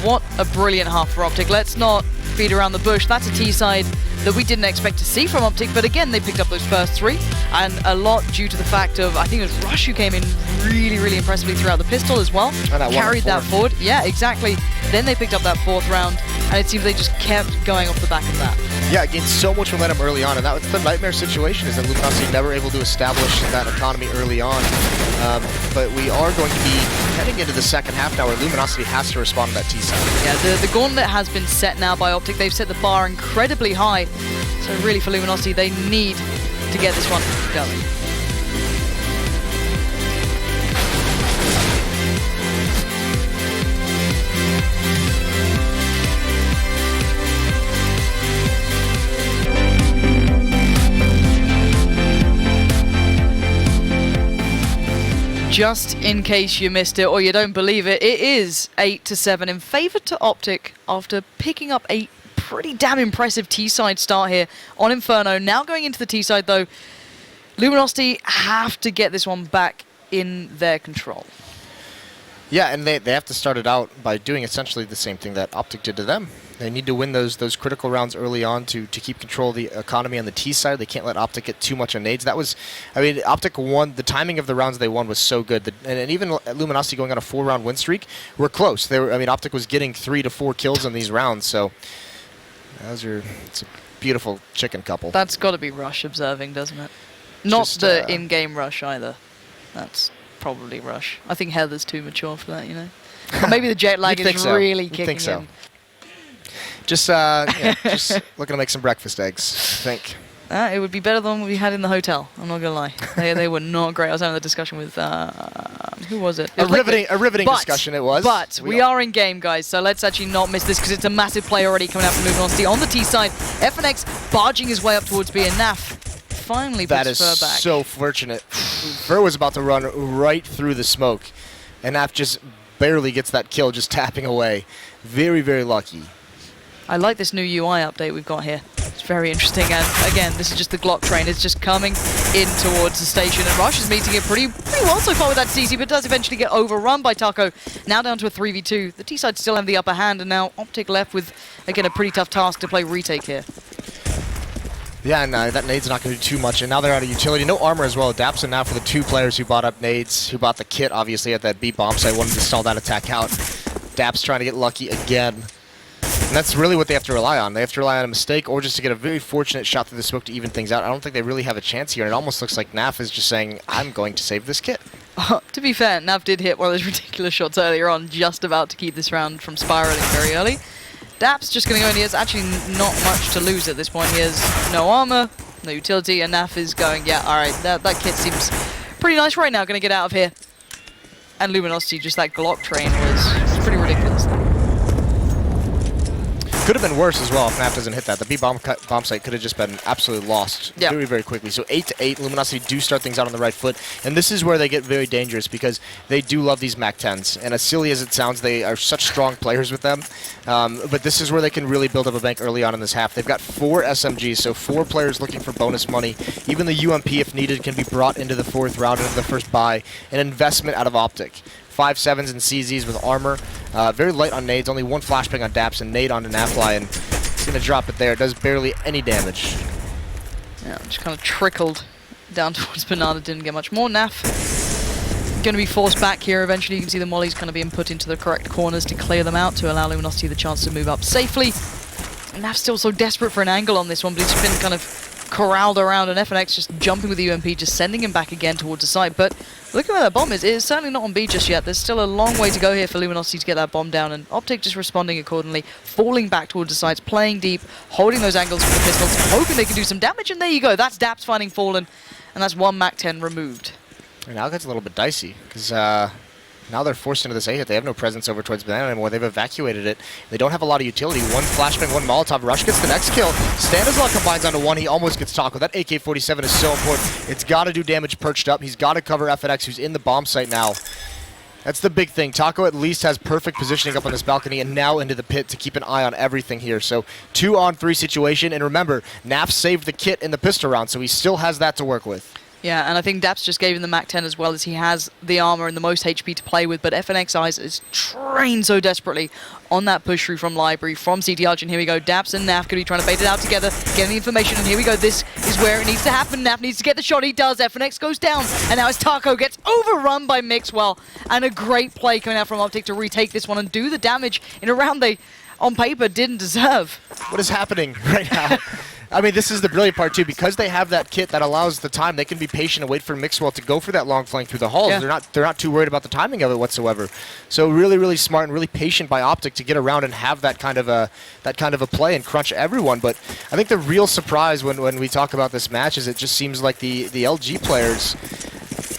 What a brilliant half for OpTic. Let's not beat around the bush. That's a T side that we didn't expect to see from OpTic, but again, they picked up those first 3, and a lot due to the fact of, I think it was Rush who came in really, really impressively throughout the pistol as well. And carried that forward. Yeah, exactly. Then they picked up that 4th round, and it seems they just kept going off the back of that. Yeah, gained so much momentum early on, and that was the nightmare situation, is that Luminosity never able to establish that economy early on. But we are going to be heading into the second half now, where Luminosity has to respond to that T side. Yeah, the gauntlet has been set now by OpTic. They've set the bar incredibly high. So really for Luminosity, they need to get this one going. Just in case you missed it or you don't believe it, it is 8-7 in favor to OpTic after picking up a pretty damn impressive T-side start here on Inferno. Now going into the T-side though, Luminosity have to get this one back in their control. Yeah, and they have to start it out by doing essentially the same thing that OpTic did to them. They need to win those critical rounds early on to keep control of the economy on the T side. They can't let OpTic get too much on nades. That was, I mean, OpTic won. The timing of the rounds they won was so good. And even Luminosity going on a 4-round win streak were close. They were, I mean, OpTic was getting 3 to 4 kills in these rounds. So it's a beautiful chicken couple. That's got to be Rush observing, doesn't it? Not just, the in-game Rush either. That's Probably Rush. I think Heather's too mature for that, you know. Or maybe the jet lag is really kicking in. Just just looking to make some breakfast eggs, I think. It would be better than what we had in the hotel. I'm not gonna lie. They were not great. I was having a discussion with who was it? A riveting discussion it was. But we are in game, guys. So let's actually not miss this because it's a massive play already coming out from Luminosity on the T side. FNX barging his way up towards B, and Naf finally puts That is Fur back. so fortunate. Fur was about to run right through the smoke, and Naf just barely gets that kill, just tapping away. Very, very lucky. I like this new UI update we've got here. It's very interesting, and again, this is just the Glock train. It's just coming in towards the station, and Rush is meeting it pretty well so far with that CC, but does eventually get overrun by Taco. Now down to a 3v2. The T-side still have the upper hand, and now OpTic left with, again, a pretty tough task to play retake here. Yeah, and that nade's not going to do too much, and now they're out of utility. No armor as well. Dapson now for the 2 players who bought up nades, who bought the kit, obviously, at that B bomb site, wanted to stall that attack out. Daps trying to get lucky again. And that's really what they have to rely on. They have to rely on a mistake or just to get a very fortunate shot through the smoke to even things out. I don't think they really have a chance here, and it almost looks like Naf is just saying, I'm going to save this kit. To be fair, Nav did hit one of those ridiculous shots earlier on, just about to keep this round from spiraling very early. Dap's just going to go in. He has actually not much to lose at this point. He has no armor, no utility, and Naf is going, yeah, alright, that kit seems pretty nice right now. Going to get out of here. And Luminosity, just that Glock train was pretty ridiculous. Could have been worse as well if Naf doesn't hit that. The B bomb site could have just been absolutely lost very, very quickly. So 8-8, Luminosity do start things out on the right foot. And this is where they get very dangerous because they do love these MAC-10s. And as silly as it sounds, they are such strong players with them. But this is where they can really build up a bank early on in this half. They've got 4 SMGs, so 4 players looking for bonus money. Even the UMP, if needed, can be brought into the 4th round, into the first buy. An investment out of OpTic. 5.7s and CZs with armor. Very light on nades, only 1 flashbang on Daps and nade onto Nafly, and it's going to drop it there. It does barely any damage. Yeah, just kind of trickled down towards Banana, didn't get much more. Naf going to be forced back here eventually. You can see the mollies kind of being put into the correct corners to clear them out to allow Luminosity the chance to move up safely. And Naf's still so desperate for an angle on this one, but he's been kind of corralled around, and FNX just jumping with the UMP, just sending him back again towards the site. But look at where that bomb is. It is certainly not on B just yet. There's still a long way to go here for Luminosity to get that bomb down, and OpTic just responding accordingly, falling back towards the sites, playing deep, holding those angles with the pistols, hoping they can do some damage, and there you go. That's Daps finding Fallen, and that's 1 MAC-10 removed. And now it gets a little bit dicey, because now they're forced into this A-hit. They have no presence over towards Banana anymore. They've evacuated it. They don't have a lot of utility. 1 flashbang, 1 Molotov. Rush gets the next kill. Stanislaw combines onto 1. He almost gets Taco. That AK-47 is so important. It's got to do damage perched up. He's got to cover FNX, who's in the bomb site now. That's the big thing. Taco at least has perfect positioning up on this balcony and now into the pit to keep an eye on everything here. So 2-on-3 situation. And remember, Naf saved the kit in the pistol round, so he still has that to work with. Yeah, and I think Daps just gave him the MAC-10 as well, as he has the armor and the most HP to play with, but FNX Eyes is trained so desperately on that push through from Library, from CT Argent. Here we go, Daps and Naf going to be trying to bait it out together, getting the information, and here we go, this is where it needs to happen. Naf needs to get the shot, he does, FNX goes down, and now as Taco gets overrun by Mixwell, and a great play coming out from OpTic to retake this one and do the damage in a round they, on paper, didn't deserve. What is happening right now? I mean, this is the brilliant part, too. Because they have that kit that allows the time, they can be patient and wait for Mixwell to go for that long flank through the halls. Yeah. They're not too worried about the timing of it whatsoever. So really, really smart and really patient by OpTic to get around and have that kind of a play and crunch everyone. But I think the real surprise when we talk about this match is it just seems like the LG players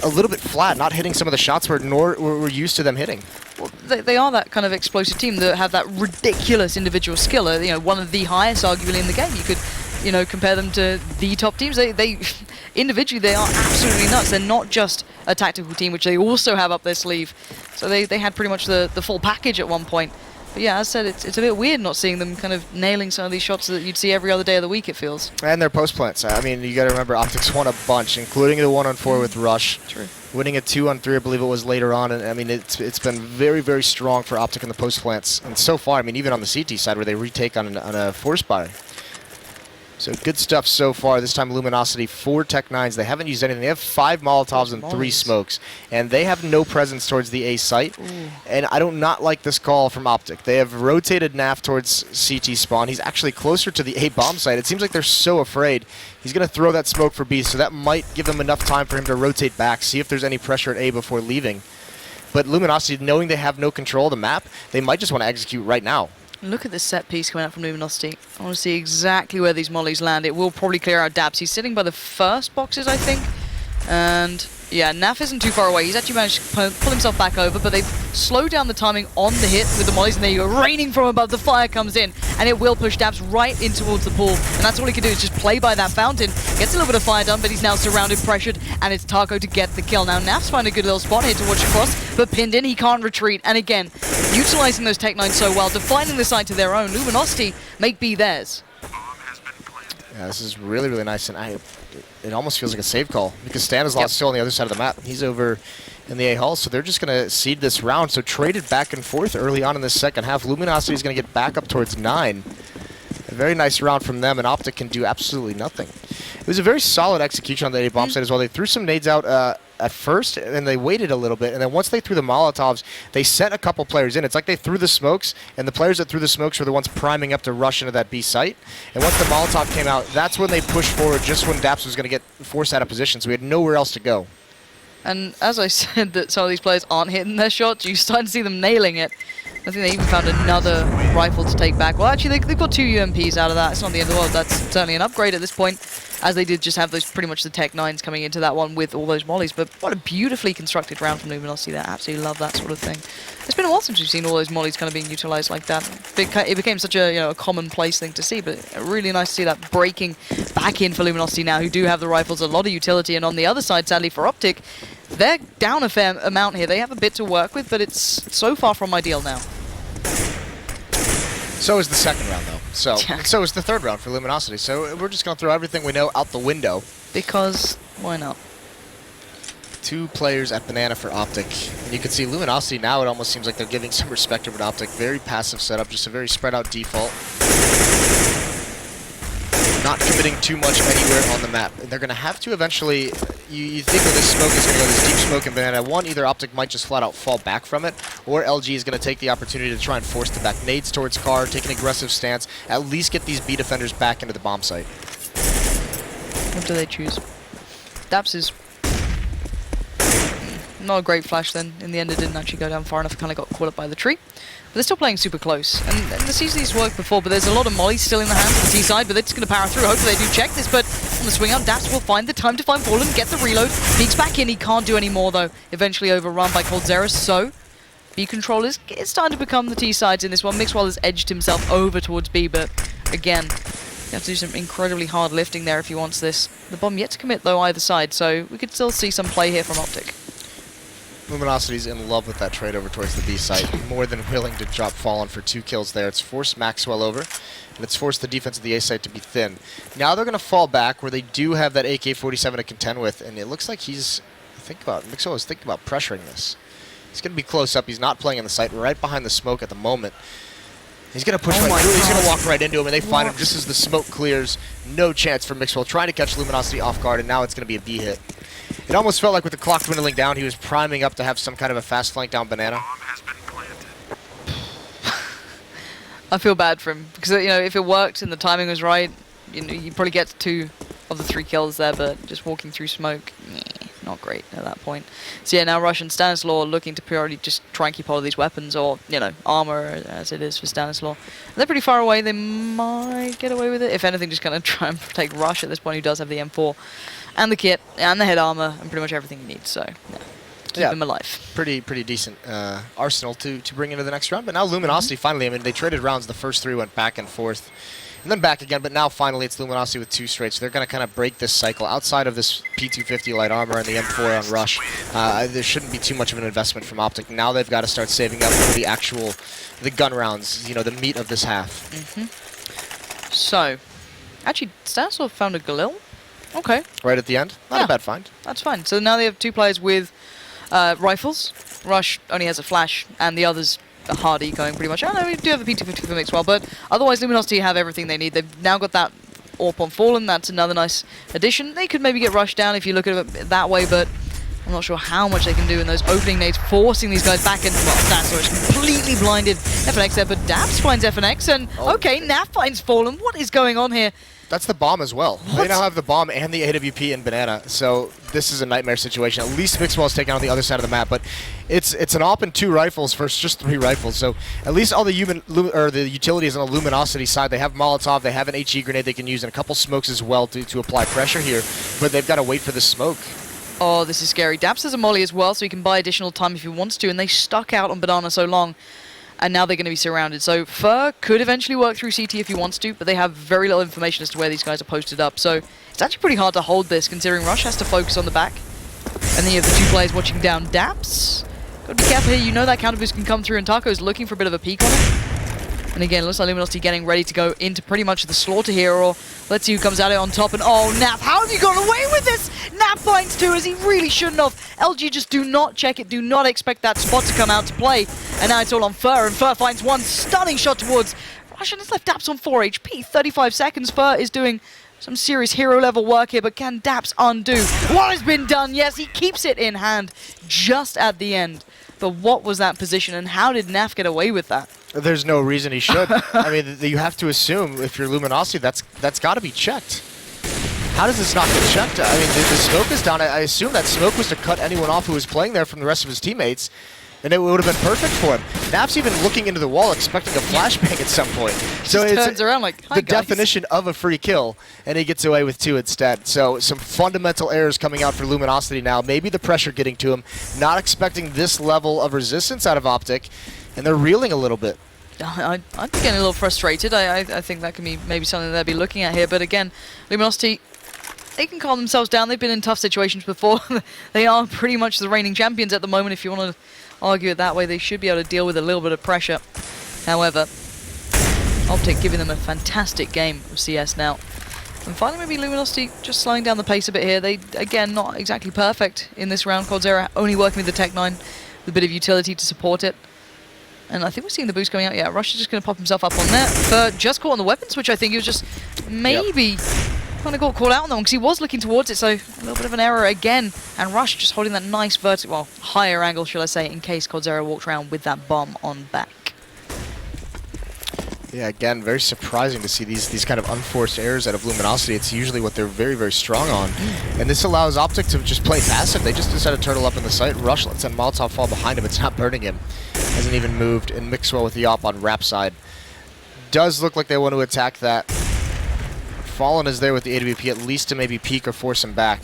a little bit flat, not hitting some of the shots we're used to them hitting. Well, they are that kind of explosive team that have that ridiculous individual skill. You know, one of the highest, arguably, in the game. You could, you know, compare them to the top teams. They individually, they are absolutely nuts. They're not just a tactical team, which they also have up their sleeve. So they had pretty much the full package at one point. But yeah, as I said, it's a bit weird not seeing them kind of nailing some of these shots that you'd see every other day of the week, it feels. And their post plants. I mean, you got to remember, OpTic's won a bunch, including the 1-on-4 with Rush. True. Winning a 2-on-3, I believe it was later on. And I mean, it's been very, very strong for OpTic in the post plants. And so far, I mean, even on the CT side where they retake on a force buy. So good stuff so far. This time Luminosity, 4 Tech 9s. They haven't used anything. They have 5 Molotovs and 3 smokes. And they have no presence towards the A site. Ooh. And I do not like this call from OpTic. They have rotated Naf towards CT spawn. He's actually closer to the A bomb site. It seems like they're so afraid. He's going to throw that smoke for B, so that might give them enough time for him to rotate back, see if there's any pressure at A before leaving. But Luminosity, knowing they have no control of the map, they might just want to execute right now. Look at this set piece coming out from Luminosity. I want to see exactly where these mollies land. It will probably clear out Dabs. He's sitting by the first boxes, I think. And yeah, Naf isn't too far away. He's actually managed to pull himself back over, but they've slowed down the timing on the hit with the mollies, and there you go, raining from above. The fire comes in, and it will push Dabs right in towards the pool. And that's all he can do is just play by that fountain. Gets a little bit of fire done, but he's now surrounded, pressured, and it's Taco to get the kill. Now Naf's found a good little spot here to watch across, but pinned in, he can't retreat. And again, utilizing those Tech 9s so well, defining the side to their own. Luminosity make B theirs. Yeah, this is really, really nice, and it almost feels like a save call because Stanislaus is still on the other side of the map. He's over in the A hall, so they're just going to seed this round. So traded back and forth early on in the second half. Luminosity is going to get back up towards 9. A very nice round from them, and OpTic can do absolutely nothing. It was a very solid execution on the A bomb site as well. They threw some nades out at first, and they waited a little bit, and then once they threw the Molotovs, they set a couple players in. It's like they threw the smokes, and the players that threw the smokes were the ones priming up to rush into that B site. And once the Molotov came out, that's when they pushed forward, just when Daps was going to get forced out of position, so we had nowhere else to go. And as I said that some of these players aren't hitting their shots, you start to see them nailing it. I think they even found another rifle to take back. Well, actually, they've got 2 UMPs out of that. It's not the end of the world. That's certainly an upgrade at this point, as they did just have those pretty much the Tech 9s coming into that one with all those mollies. But what a beautifully constructed round from Luminosity there. Absolutely love that sort of thing. It's been a while since we've seen all those mollies kind of being utilized like that. It became such a, a commonplace thing to see, but really nice to see that breaking back in for Luminosity now, who do have the rifles, a lot of utility. And on the other side, sadly for OpTic, they're down a fair amount here. They have a bit to work with, but it's so far from ideal now. So is the second round, though. So is the third round for Luminosity. So we're just going to throw everything we know out the window. Because why not? 2 players at banana for OpTic. And you can see Luminosity now, it almost seems like they're giving some respect over to OpTic. Very passive setup, just a very spread out default. Not committing too much anywhere on the map. And they're going to have to eventually, you think that this smoke is going to go, this deep smoke in banana. One, either OpTic might just flat out fall back from it, or LG is going to take the opportunity to try and force the back nades towards car, take an aggressive stance, at least get these B defenders back into the bomb site. What do they choose? Daps is not a great flash then. In the end, it didn't actually go down far enough. It kind of got caught up by the tree. But they're still playing super close. And the CC's worked before, but there's a lot of mollies still in the hands of the T side, but they're just going to power through. Hopefully they do check this, but on the swing out, Daps will find the time to find Fallen, get the reload. Peeks back in. He can't do any more, though. Eventually overrun by coldzera. So B control is starting to become the T sides in this one. Mixwell has edged himself over towards B, but again, you have to do some incredibly hard lifting there if he wants this. The bomb yet to commit, though, either side, so we could still see some play here from OpTic. Luminosity's in love with that trade over towards the B site. More than willing to drop Fallen for 2 kills there. It's forced Maxwell over, and it's forced the defense of the A site to be thin. Now they're going to fall back where they do have that AK-47 to contend with, and it looks like Maxwell is thinking about pressuring this. He's going to be close up. He's not playing in the site, right behind the smoke at the moment. He's going to push right through. He's going to walk right into him, and they find him just as the smoke clears. No chance for Mixwell trying to catch Luminosity off guard, and now it's going to be a B hit. It almost felt like with the clock dwindling down, he was priming up to have some kind of a fast flank down banana. I feel bad for him because if it worked and the timing was right, you probably get 2 of the 3 kills there, but just walking through smoke, not great at that point. So yeah, now Rush and Stanislaw looking to purely just try and keep hold of these weapons, or armor as it is for Stanislaw. They're pretty far away. They might get away with it. If anything, just gonna try and take Rush at this point, who does have the M4 and the kit and the head armor and pretty much everything he needs. So yeah, keep him alive. Pretty decent arsenal to bring into the next round. But now Luminosity finally, they traded rounds. The first 3 went back and forth. And then back again, but now finally it's Luminosity with 2 straight, so they're going to kind of break this cycle. Outside of this P250 light armor and the M4 on Rush, there shouldn't be too much of an investment from OpTic. Now they've got to start saving up for the gun rounds, the meat of this half. So, actually, Stanislaw found a Galil. Okay. Right at the end? Not a bad find. That's fine. So now they have 2 players with rifles. Rush only has a flash, and the others a hardy going pretty much. I know we do have a P250 for Mixwell, but otherwise Luminosity have everything they need. They've now got that AWP on Fallen. That's another nice addition. They could maybe get rushed down if you look at it that way, but I'm not sure how much they can do in those opening nades, forcing these guys back in. Well, that's completely blinded FNX there, but Daps finds FNX, and okay, Naf finds Fallen. What is going on here? That's the bomb as well. What? They now have the bomb and the AWP in Banana, so this is a nightmare situation. At least Mixwell's taken on the other side of the map, but it's an AWP and 2 rifles versus just 3 rifles. So at least all the utilities on the Luminosity side, they have Molotov, they have an HE grenade they can use, and a couple smokes as well to apply pressure here, but they've got to wait for the smoke. Oh, this is scary. Daps has a molly as well, so he can buy additional time if he wants to, and they stuck out on Banana so long. And now they're going to be surrounded. So Fur could eventually work through CT if he wants to, but they have very little information as to where these guys are posted up. So it's actually pretty hard to hold this, considering Rush has to focus on the back. And then you have the 2 players watching down Daps. Got to be careful here. You know that counter boost can come through, and Taco's looking for a bit of a peek on it. And again, it looks like Luminosity getting ready to go into pretty much the slaughter here, or let's see who comes out on top. And oh, Nap, how have you got away with this? Nap finds 2 as he really shouldn't have. LG just do not check it, do not expect that spot to come out to play. And now it's all on Fur, and Fur finds 1 stunning shot towards Rush, and it's left Daps on 4 HP. 35 seconds, Fur is doing some serious hero level work here, but can Daps undo what has been done? Yes, he keeps it in hand just at the end. But what was that position, and how did Naf get away with that? There's no reason he should. I mean, you have to assume if you're Luminosity, that's got to be checked. How does this not get checked? I mean, the smoke is down. I assume that smoke was to cut anyone off who was playing there from the rest of his teammates, and it would have been perfect for him. Naf's even looking into the wall, expecting a flashbang at some point. So it turns around like, hi, the guys. definition of a free kill, and he gets away with 2 instead. So some fundamental errors coming out for Luminosity now. Maybe the pressure getting to him, not expecting this level of resistance out of OpTic, and they're reeling a little bit. I'm getting a little frustrated. I think that can be maybe something they'll be looking at here. But again, Luminosity, they can calm themselves down. They've been in tough situations before. They are pretty much the reigning champions at the moment. If you want to argue it that way, they should be able to deal with a little bit of pressure. However, OpTic giving them a fantastic game of CS now. And finally, maybe Luminosity just slowing down the pace a bit here. They, again, not exactly perfect in this round. Coldzera only working with the Tech-9 with a bit of utility to support it. And I think we're seeing the boost coming out. Yeah, Rush is just going to pop himself up on there. But just caught on the weapon switch, I think. He was just maybe kind of got caught out on that one because he was looking towards it. So a little bit of an error again. And Rush just holding that nice vertical, well, higher angle, shall I say, in case Coldzera walked around with that bomb on back. Yeah, again, very surprising to see these kind of unforced errors out of Luminosity. It's usually what they're very, very strong on. And this allows OpTic to just play passive. They just decided to turtle up in the site. Rush lets that Molotov fall behind him. It's not burning him. Hasn't even moved. And Mixwell with the op on Rap side. Does look like they want to attack that. Fallen is there with the AWP, at least to maybe peek or force him back.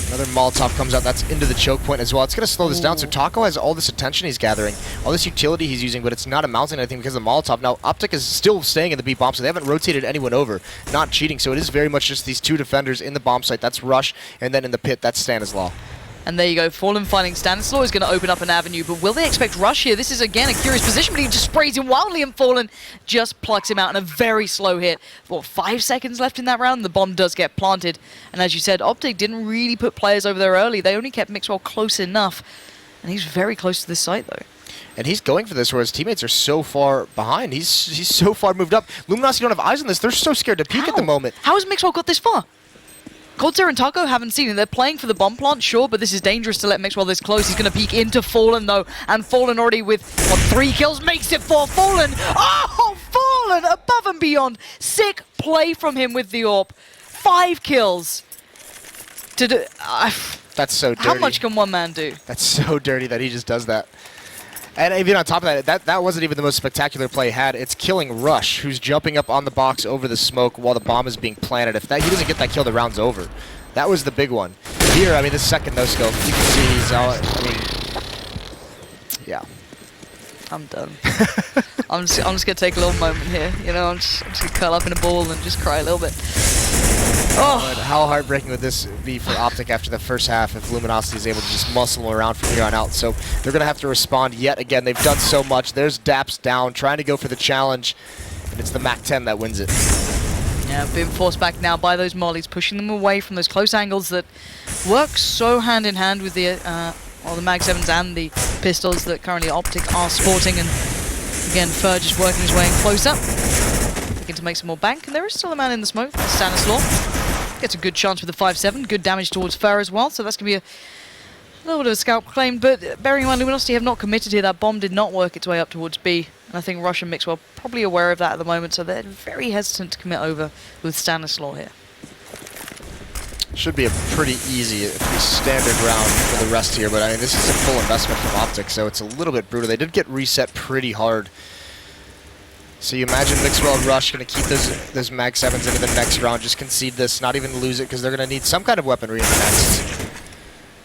Another Molotov comes out. That's into the choke point as well. It's going to slow this down. So Taco has all this attention he's gathering, all this utility he's using, but it's not amounting to anything because of the Molotov. Now, OpTic is still staying in the B bomb, so they haven't rotated anyone over. Not cheating, so it is very much just these 2 defenders in the bomb site. That's Rush, and then in the pit, that's Stanislaw. And there you go, Fallen finding Stanislaw is going to open up an avenue, but will they expect Rush here? This is, again, a curious position, but he just sprays him wildly, and Fallen just plucks him out in a very slow hit. What, 5 seconds left in that round? The bomb does get planted. And as you said, OpTic didn't really put players over there early. They only kept Mixwell close enough. And he's very close to this site, though. And he's going for this where his teammates are so far behind. He's so far moved up. Luminosity don't have eyes on this. They're so scared to peek at the moment. How has Mixwell got this far? Coldzera and Taco haven't seen it. They're playing for the bomb plant, sure, but this is dangerous to let Mixwell this close. He's going to peek into Fallen, though, and Fallen already with, what, 3 kills makes it 4. Fallen! Oh, Fallen! Above and beyond. Sick play from him with the AWP. 5 kills. To do... That's so dirty. How much can one man do? That's so dirty that he just does that. And even on top of that wasn't even the most spectacular play he had. It's killing Rush, who's jumping up on the box over the smoke while the bomb is being planted. If he doesn't get that kill, the round's over. That was the big one. Here, I mean, the second no-scope, you can see he's out. I mean, yeah. I'm done. I'm just going to take a little moment here. You know, I'm just going to curl up in a ball and just cry a little bit. Oh. But how heartbreaking would this be for OpTic after the first half if Luminosity is able to just muscle them around from here on out? So they're going to have to respond yet again. They've done so much. There's Daps down, trying to go for the challenge, and it's the MAC-10 that wins it. Yeah, being forced back now by those mollies, pushing them away from those close angles that work so hand in hand with the Mag-7s and the pistols that currently OpTic are sporting. And again, Fur just working his way in closer. looking to make some more bank, and there is still a man in the smoke. That's Stanislaw. Gets a good chance with the 5-7. Good damage towards Fer as well, so that's going to be a little bit of a scalp claim, but bearing in mind Luminosity have not committed here. That bomb did not work its way up towards B, and I think Rush and Mixwell probably aware of that at the moment, so they're very hesitant to commit over with Stanislaw here. Should be a pretty easy, pretty standard round for the rest here, but I mean, this is a full investment from OpTic, so it's a little bit brutal. They did get reset pretty hard. So you imagine Mixwell and Rush going to keep those Mag 7s into the next round, just concede this, not even lose it, because they're going to need some kind of weaponry in the next.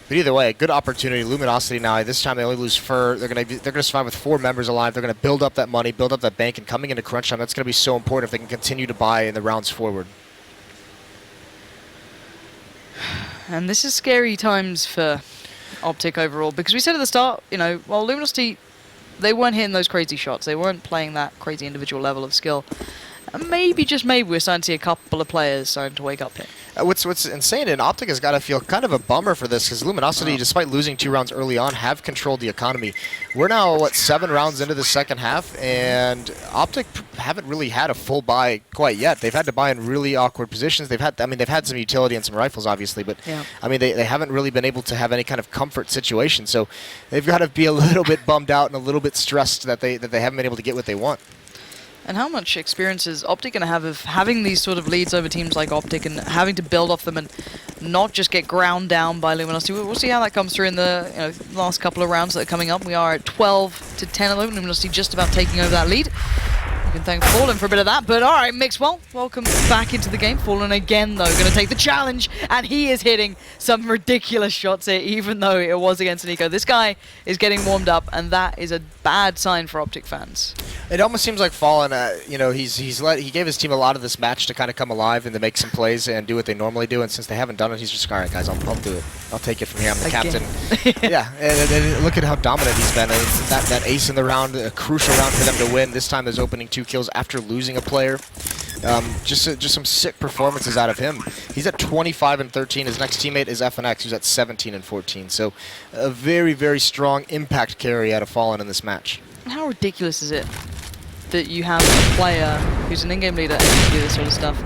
But either way, a good opportunity. Luminosity now, this time they only lose Fer. They're going to survive with 4 members alive. They're going to build up that money, build up that bank, and coming into crunch time, that's going to be so important if they can continue to buy in the rounds forward. And this is scary times for OpTic overall, because we said at the start, you know, while Luminosity, they weren't hitting those crazy shots. They weren't playing that crazy individual level of skill. And maybe, just maybe, we're starting to see a couple of players starting to wake up here. What's insane, and OpTic has got to feel kind of a bummer for this, because Luminosity, despite losing 2 rounds early on, have controlled the economy. We're now, what, 7 rounds into the second half, and OpTic haven't really had a full buy quite yet. They've had to buy in really awkward positions. They've had some utility and some rifles, obviously, but yeah. I mean, they haven't really been able to have any kind of comfort situation. So they've got to be a little bit bummed out and a little bit stressed that they haven't been able to get what they want. And how much experience is OpTic going to have of having these sort of leads over teams like OpTic and having to build off them and not just get ground down by Luminosity? We'll see how that comes through in the last couple of rounds that are coming up. We are at 12-10 at the moment. Luminosity just about taking over that lead. You can thank Fallen for a bit of that, but all right, Mixwell, welcome back into the game. Fallen again, though, going to take the challenge, and he is hitting some ridiculous shots here, even though it was against Nico. This guy is getting warmed up, and that is a bad sign for OpTic fans. It almost seems like Fallen, he gave his team a lot of this match to kind of come alive and to make some plays and do what they normally do, and since they haven't done it, he's just, all right, guys, I'll do it. I'll take it from here. I'm the captain. Yeah, and look at how dominant he's been. That ace in the round, a crucial round for them to win. This time, there's opening 2 kills after losing a player. Just some sick performances out of him. He's at 25-13. His next teammate is FNX, who's at 17-14. So a very, very strong impact carry out of Fallen in this match. How ridiculous is it that you have a player who's an in-game leader able to do this sort of stuff,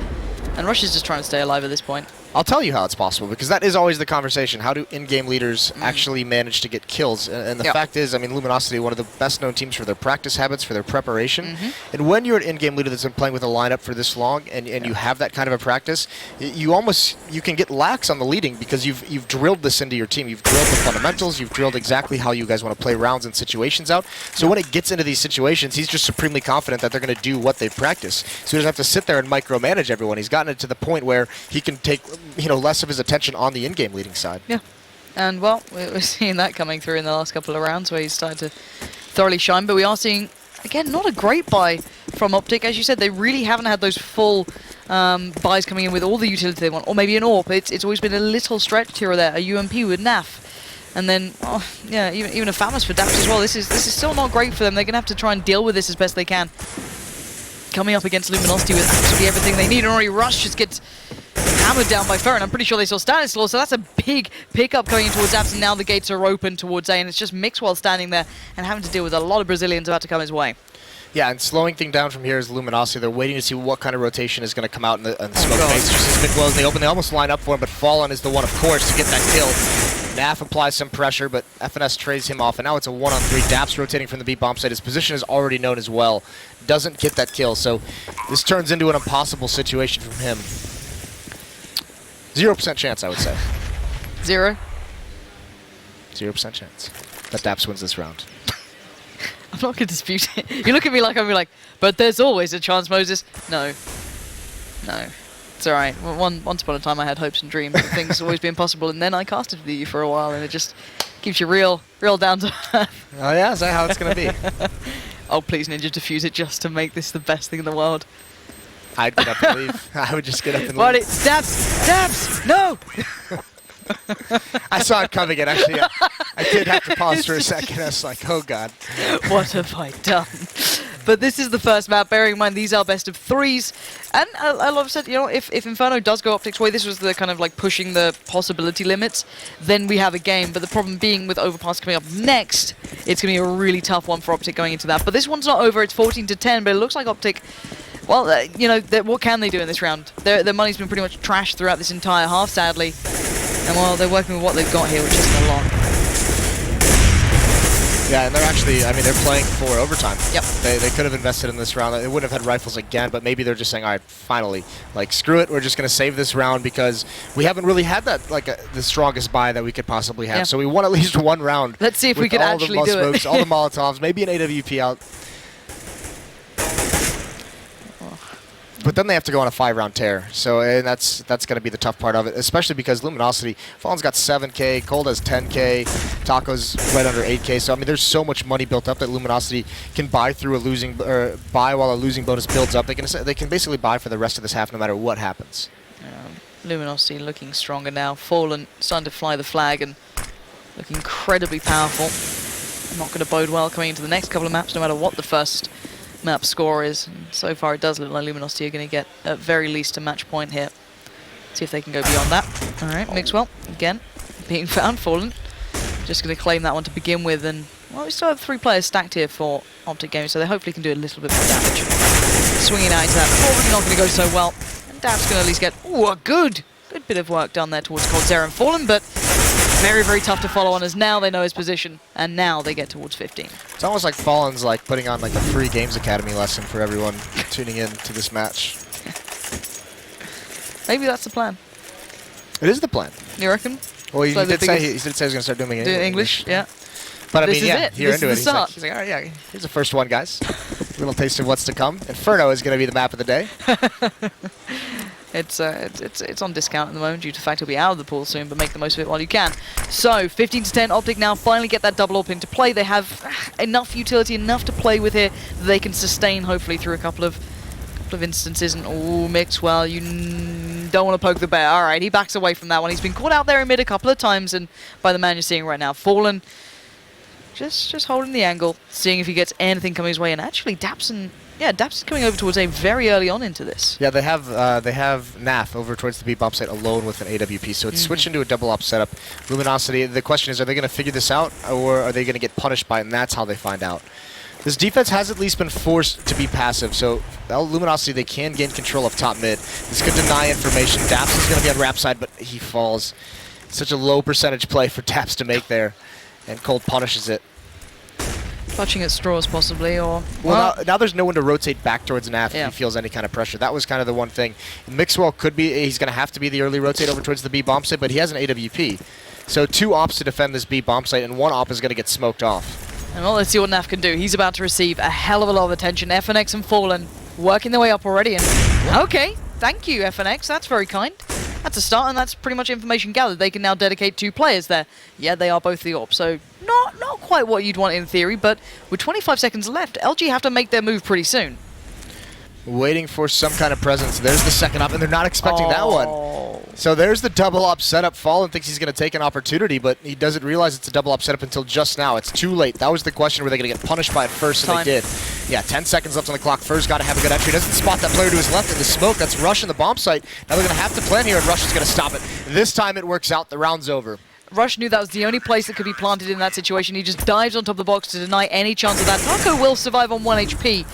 and Rush is just trying to stay alive at this point? I'll tell you how it's possible, because that is always the conversation. How do in-game leaders actually manage to get kills? And the fact is, I mean, Luminosity, one of the best-known teams for their practice habits, for their preparation. And when you're an in-game leader that's been playing with a lineup for this long, and you have that kind of a practice, you can get lax on the leading, because you've drilled this into your team. You've drilled the fundamentals. You've drilled exactly how you guys want to play rounds and situations out. So when it gets into these situations, he's just supremely confident that they're going to do what they practice. So he doesn't have to sit there and micromanage everyone. He's gotten it to the point where he can take less of his attention on the in-game leading side. Yeah. And, well, we're seeing that coming through in the last couple of rounds where he's started to thoroughly shine. But we are seeing, again, not a great buy from OpTic. As you said, they really haven't had those full buys coming in with all the utility they want. Or maybe an AWP. It's always been a little stretched here or there. A UMP with NAF. And then, even a FAMAS for DAPS as well. This is still not great for them. They're going to have to try and deal with this as best they can. Coming up against Luminosity with absolutely everything they need. And already Rush just gets hammered down by Fer, and I'm pretty sure they saw Stanislaw, so that's a big pickup going in towards Abs, and now the gates are open towards A, and it's just Mixwell standing there and having to deal with a lot of Brazilians about to come his way. Yeah, and slowing things down from here is Luminosity. They're waiting to see what kind of rotation is going to come out in the smoke phase. Just as Mixwell in the open, they almost line up for him, but Fallen is the one, of course, to get that kill. Naf applies some pressure, but FNS trades him off, and now it's a 1-on-3. Daps rotating from the B bomb site. His position is already known as well. Doesn't get that kill, so this turns into an impossible situation from him. 0% chance, I would say. 0%? 0% chance that Daps wins this round. I'm not going to dispute it. You look at me like I'm like, but there's always a chance, Moses. No. It's alright. Once upon a time I had hopes and dreams that things always be impossible, and then I casted with you for a while, and it just keeps you real down to earth. Oh yeah, is that how it's going to be? Oh, please, Ninja, defuse it just to make this the best thing in the world. I'd get up and leave. I would just get up and leave. But it's Dabs! No! I saw it coming, and actually, I did have to pause for a second. I was like, oh god. What have I done? But this is the first map, bearing in mind these are best of 3s. And I love said, if Inferno does go OpTic's way, this was the kind of like pushing the possibility limits, then we have a game. But the problem being with Overpass coming up next, it's going to be a really tough one for OpTic going into that. But this one's not over, it's 14-10, but it looks like OpTic Well, you know, what can they do in this round? Their money's been pretty much trashed throughout this entire half, sadly. And well, they're working with what they've got here, which isn't a lot. Yeah, and they're actually, I mean, they're playing for overtime. Yep. They could have invested in this round. They wouldn't have had rifles again, but maybe they're just saying, all right, finally, like, screw it. We're just going to save this round because we haven't really had that, like, the strongest buy that we could possibly have. Yeah. So we won at least one round. Let's see if we could actually do it. All the Molotovs, maybe an AWP out. But then they have to go on a 5-round tear, so and that's going to be the tough part of it, especially because Luminosity, Fallen's got 7K, Cold has 10K, Taco's right under 8K. So I mean, there's so much money built up that Luminosity can buy through a losing or buy while a losing bonus builds up. They can basically buy for the rest of this half, no matter what happens. Luminosity looking stronger now. Fallen starting to fly the flag and look incredibly powerful. Not going to bode well coming into the next couple of maps, no matter what the first map score is. And so far it does look like Luminosity are going to get at very least a match point here. See if they can go beyond that. Alright, Mixwell again being found. Fallen just going to claim that one to begin with, and well, we still have 3 players stacked here for OpTic Gaming, so they hopefully can do a little bit more damage. Swinging out into that, probably not going to go so well, and Dab's going to at least get a good bit of work done there towards Coldzera and Fallen, but very, very tough to follow on, as now they know his position, and now they get towards 15. It's almost like Fallen's like putting on like a free Games Academy lesson for everyone tuning in to this match. Maybe that's the plan. It is the plan. You reckon? Well, he So did say he was going to start doing English, yeah. But I This mean, is yeah, it. you're This into is it. the He's like, all right, yeah, here's the first one, guys. A little taste of what's to come. Inferno is going to be the map of the day. It's on discount at the moment due to the fact it'll be out of the pool soon, but make the most of it while you can. So 15 to 10, OpTic now finally get that double AWP into play. They have enough utility, enough to play with here that they can sustain hopefully through a couple of instances. And oh, Mixwell, you don't want to poke the bear. All right, he backs away from that one. He's been caught out there in mid a couple of times, and by the man you're seeing right now, Fallen, just holding the angle, seeing if he gets anything coming his way. And actually, Dapson is coming over towards A very early on into this. Yeah, they have NAF over towards the B bomb site alone with an AWP, so it's switched into a double op setup. Luminosity, the question is, are they going to figure this out, or are they going to get punished by it, and that's how they find out. This defense has at least been forced to be passive, so Luminosity, they can gain control of top mid. This could deny information. Daps is going to be on ramp side, but he falls. Such a low percentage play for Daps to make there, and Cold punishes it. Clutching at straws possibly, or... Well, now there's no one to rotate back towards NAF if Yeah. he feels any kind of pressure. That was kind of the one thing. Mixwell could be, he's going to have to be the early rotate over towards the B bomb site, but he has an AWP. So 2 ops to defend this B bomb site, and 1 op is going to get smoked off. And well, let's see what NAF can do. He's about to receive a hell of a lot of attention. FNX and Fallen working their way up already, and okay, thank you FNX, that's very kind. That's a start, and that's pretty much information gathered. They can now dedicate 2 players there. Yeah, they are both the AWP, so not quite what you'd want in theory, but with 25 seconds left, LG have to make their move pretty soon. Waiting for some kind of presence. There's the second op, and they're not expecting that one. So there's the double op setup. Fallen thinks he's going to take an opportunity, but he doesn't realize it's a double op setup until just now. It's too late. That was the question, were they going to get punished by it first, and they did. Yeah, 10 seconds left on the clock. First got to have a good entry. Doesn't spot that player to his left in the smoke. That's Rush in the bomb site. Now they're going to have to plan here, and Rush is going to stop it. This time it works out. The round's over. Rush knew that was the only place that could be planted in that situation. He just dives on top of the box to deny any chance of that. Taco will survive on 1 HP.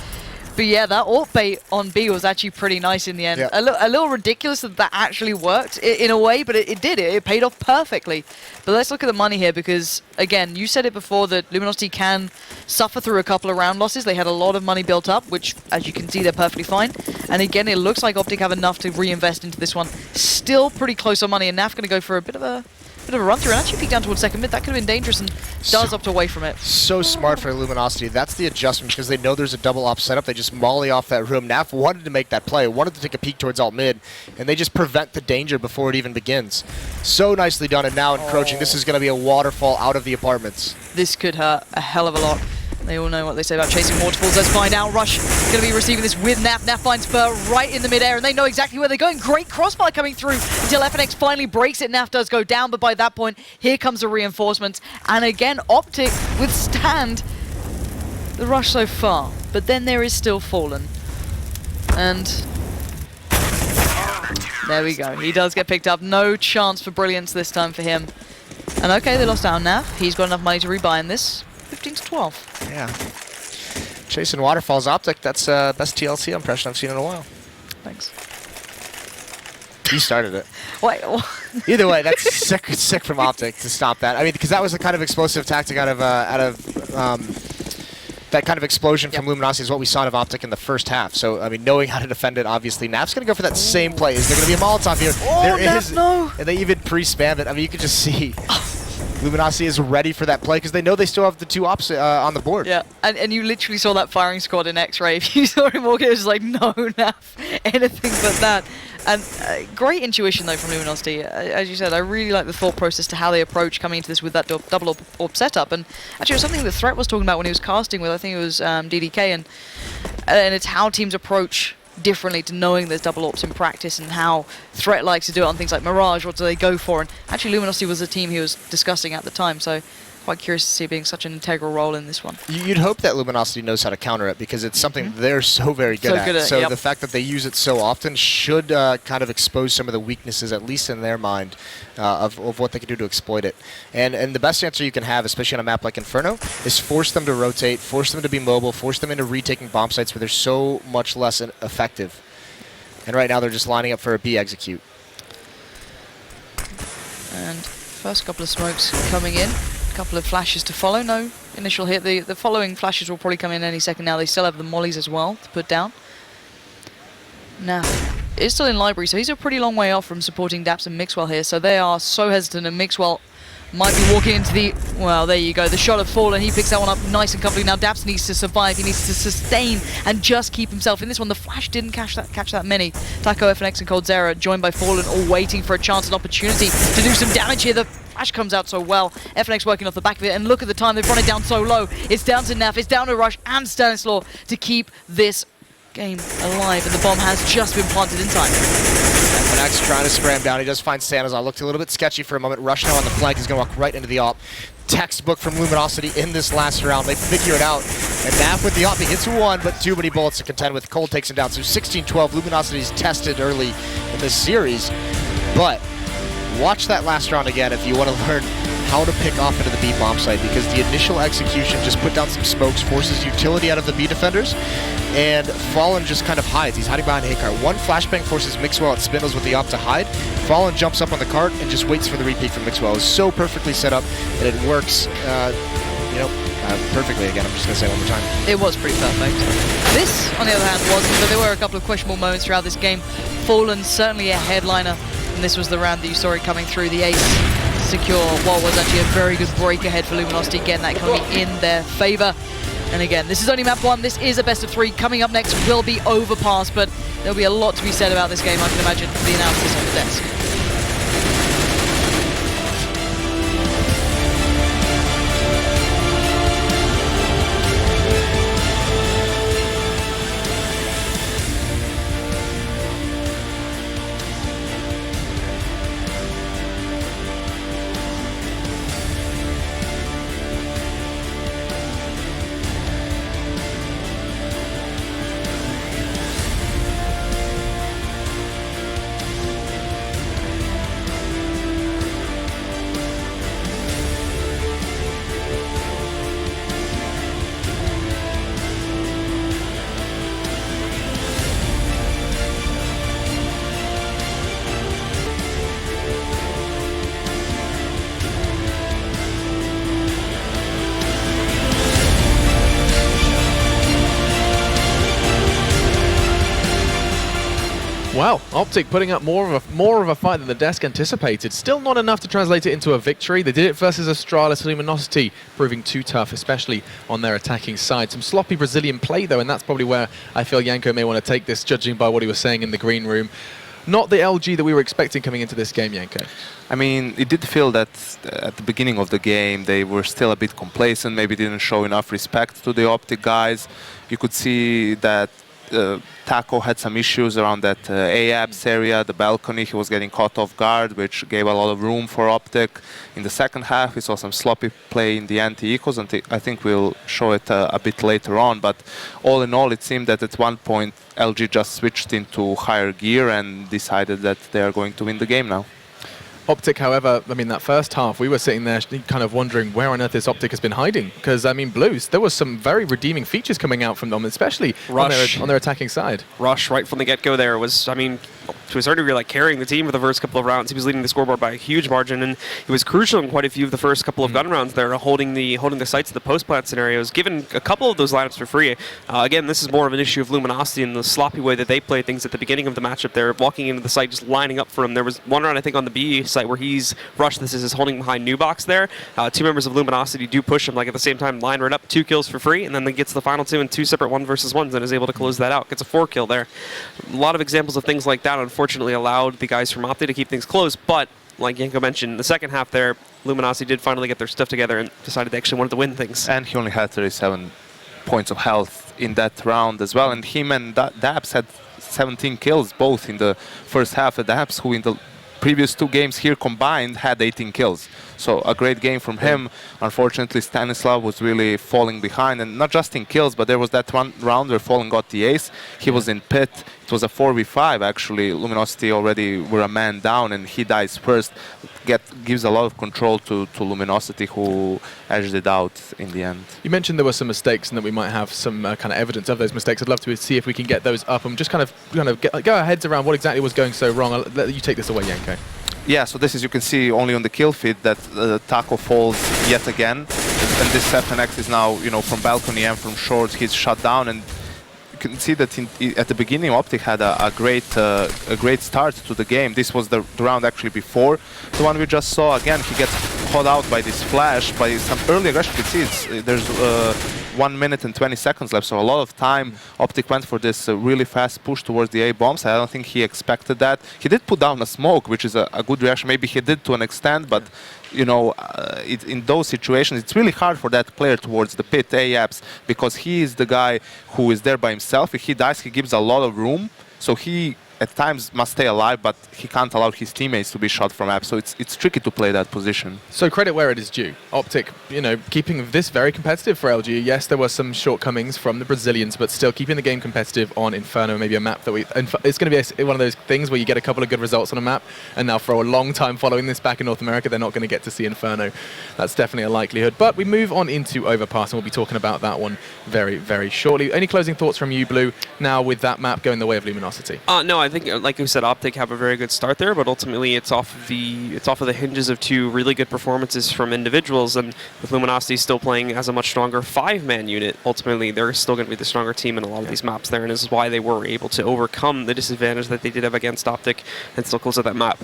But yeah, that AWP bait on B was actually pretty nice in the end. Yeah. A little ridiculous that actually worked in a way, but it did. It paid off perfectly. But let's look at the money here because, again, you said it before that Luminosity can suffer through a couple of round losses. They had a lot of money built up, which, as you can see, they're perfectly fine. And again, it looks like OpTic have enough to reinvest into this one. Still pretty close on money, and NAF going to go for a bit of a run through and actually peek down towards second mid. That could have been dangerous and does opt away from it. So smart for Luminosity. That's the adjustment because they know there's a double op setup. They just molly off that room. NAF wanted to make that play, wanted to take a peek towards alt mid, and they just prevent the danger before it even begins. So nicely done, and now encroaching. This is going to be a waterfall out of the apartments. This could hurt a hell of a lot. They all know what they say about chasing waterfalls. Let's find out. Rush going to be receiving this with NAF. NAF finds Spur right in the midair, and they know exactly where they're going. Great crossfire coming through until FNX finally breaks it. NAF does go down, but by that point, here comes the reinforcements. And again, OpTic withstand the rush so far. But then there is still Fallen. And there we go. He does get picked up. No chance for brilliance this time for him. And okay, they lost out on NAF. He's got enough money to rebuy in this. 15 to 12. Yeah. Chasing waterfalls, OpTic. That's best TLC impression I've seen in a while. Thanks. You started it. Wait, Either way, that's sick from OpTic to stop that. I mean, because that was the kind of explosive tactic out of that kind of explosion from Luminosity is what we saw of OpTic in the first half. So, I mean, knowing how to defend it, obviously, Naf's going to go for that same play. Is there going to be a Molotov here? Oh, Naf, no! And they even pre-spammed it. I mean, you can just see Luminosity is ready for that play because they know they still have the two ops on the board. Yeah, and you literally saw that firing squad in X-Ray. If you saw him walking, it was like, no, Naf, anything but that. And great intuition, though, from Luminosity. As you said, I really like the thought process to how they approach coming into this with that double orb setup. And actually, it was something that Threat was talking about when he was casting with, I think it was DDK, and it's how teams approach differently to knowing there's double ops in practice and how Threat likes to do it on things like Mirage. What do they go for? And actually, Luminosity was the team he was discussing at the time. So quite curious to see it being such an integral role in this one. You'd hope that Luminosity knows how to counter it because it's something they're so very good at. So the fact that they use it so often should kind of expose some of the weaknesses, at least in their mind, of what they can do to exploit it. And the best answer you can have, especially on a map like Inferno, is force them to rotate, force them to be mobile, force them into retaking bomb sites where they're so much less effective. And right now they're just lining up for a B execute. And first couple of smokes coming in. Couple of flashes to follow. No initial hit. The following flashes will probably come in any second now. They still have the mollies as well to put down. Now, it's still in library, so he's a pretty long way off from supporting Daps and Mixwell here. So they are so hesitant, and Mixwell might be walking into the... Well, there you go. The shot of Fallen. He picks that one up nice and comfortably. Now Daps needs to survive. He needs to sustain and just keep himself. In this one, the flash didn't catch that many. Taco, FNX, and Coldzera joined by Fallen, all waiting for a chance and opportunity to do some damage here. The flash comes out so well. FNX working off the back of it, and look at the time. They've run it down so low. It's down to Naf. It's down to Rush and Stanislaw to keep this game alive, and the bomb has just been planted in time. FNX trying to spray him down. He does find Stanislaw. Looked a little bit sketchy for a moment. Rush now on the flank. He's going to walk right into the op. Textbook from Luminosity in this last round. They figure it out. And Naf with the op. He hits one, but too many bullets to contend with. Cold takes him down. So 16-12. Luminosity's tested early in this series. But watch that last round again if you want to learn how to pick off into the B bomb site, because the initial execution just put down some smokes, forces utility out of the B defenders, and Fallen just kind of hides. He's hiding behind Hakar. One flashbang forces Mixwell and Spindles with the op to hide. Fallen jumps up on the cart and just waits for the repeat from Mixwell. It was so perfectly set up that it works, perfectly again. I'm just going to say it one more time. It was pretty perfect. This, on the other hand, wasn't, but there were a couple of questionable moments throughout this game. Fallen certainly a headliner, and this was the round that you saw it coming through. The ace secure what was actually a very good break ahead for Luminosity, getting that coming in their favor. And again, this is only map one. This is a best of three. Coming up next will be Overpass, but there'll be a lot to be said about this game, I can imagine, for the announcers on the desk. Wow, OpTic putting up more of a fight than the desk anticipated. Still not enough to translate it into a victory. They did it versus Astralis. Luminosity proving too tough, especially on their attacking side. Some sloppy Brazilian play, though, and that's probably where I feel Yanko may want to take this, judging by what he was saying in the green room. Not the LG that we were expecting coming into this game, Yanko. I mean, it did feel that at the beginning of the game they were still a bit complacent, maybe didn't show enough respect to the OpTic guys. You could see that Taco had some issues around that A-apps area, the balcony. He was getting caught off guard, which gave a lot of room for OpTic. In the second half, we saw some sloppy play in the anti-ecos, and I think we'll show it a bit later on. But all in all, it seemed that at one point, LG just switched into higher gear and decided that they are going to win the game now. OpTic, however, I mean, that first half, we were sitting there kind of wondering where on earth this OpTic has been hiding. Because, I mean, Blues, there was some very redeeming features coming out from them, especially on their attacking side. Rush right from the get-go there was, I mean, to a certain degree, like carrying the team for the first couple of rounds. He was leading the scoreboard by a huge margin, and he was crucial in quite a few of the first couple of gun rounds there, holding the sights of the post-plant scenarios, given a couple of those lineups for free. Again, this is more of an issue of Luminosity and the sloppy way that they play things at the beginning of the matchup. They're walking into the site, just lining up for him. There was one round, I think, on the B site where he's rushed. This is holding behind Nubox there. Two members of Luminosity do push him, like at the same time, line right up, 2 kills for free, and then he gets the final 2 in 2 separate 1v1s and is able to close that out. Gets a 4 kill there. A lot of examples of things like that, unfortunately, allowed the guys from OpTic to keep things close, but like Yanko mentioned, the second half there, Luminosity did finally get their stuff together and decided they actually wanted to win things. And he only had 37 points of health in that round as well, and him and Dabs had 17 kills both in the first half. Dabs, who in the previous 2 games here combined had 18 kills. So a great game from him. Unfortunately, Stanislav was really falling behind, and not just in kills, but there was that one round where Fallen got the ace. He was in pit. It was a 4v5 actually. Luminosity already were a man down, and he dies first. Gives a lot of control to Luminosity, who edged it out in the end. You mentioned there were some mistakes and that we might have some kind of evidence of those mistakes. I'd love to see if we can get those up and just kind of go our heads around what exactly was going so wrong. I'll let you take this away, Yanko. Yeah, so this is, you can see only on the kill feed that Taco falls yet again, and this FNX is now, from balcony and from short, he's shut down, and you can see that at the beginning OpTic had a great start to the game. This was the round actually before the one we just saw. Again, he gets caught out by this flash, by some early aggression. You can see there's 1 minute and 20 seconds left, so a lot of time. OpTic went for this really fast push towards the A bombs. I don't think he expected that. He did put down a smoke, which is a good reaction. Maybe he did to an extent, but in those situations, it's really hard for that player towards the pit, AAPS, because he is the guy who is there by himself. If he dies, he gives a lot of room, so he at times must stay alive, but he can't allow his teammates to be shot from app, so it's tricky to play that position. So credit where it is due. OpTic, keeping this very competitive for LG. Yes, there were some shortcomings from the Brazilians, but still keeping the game competitive on Inferno, maybe a map that it's going to be one of those things where you get a couple of good results on a map, and now for a long time following this back in North America, they're not going to get to see Inferno. That's definitely a likelihood. But we move on into Overpass, and we'll be talking about that one very, very shortly. Any closing thoughts from you, Blue, now with that map going the way of Luminosity? No, I think, like you said, OpTic have a very good start there, but ultimately it's off of the hinges of 2 really good performances from individuals, and with Luminosity still playing as a much stronger 5-man unit, ultimately they're still going to be the stronger team in a lot of these maps there, and this is why they were able to overcome the disadvantage that they did have against OpTic and still close out that map.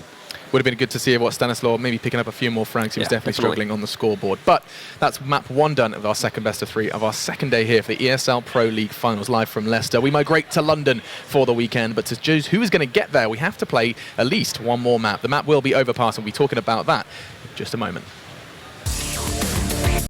Would have been good to see what Stanislav maybe picking up a few more frags. He was definitely struggling on the scoreboard. But that's map 1 done of our second best of 3 of our second day here for the ESL Pro League Finals live from Leicester. We migrate to London for the weekend, but to choose who is going to get there, we have to play at least one more map. The map will be Overpass, and we'll be talking about that in just a moment.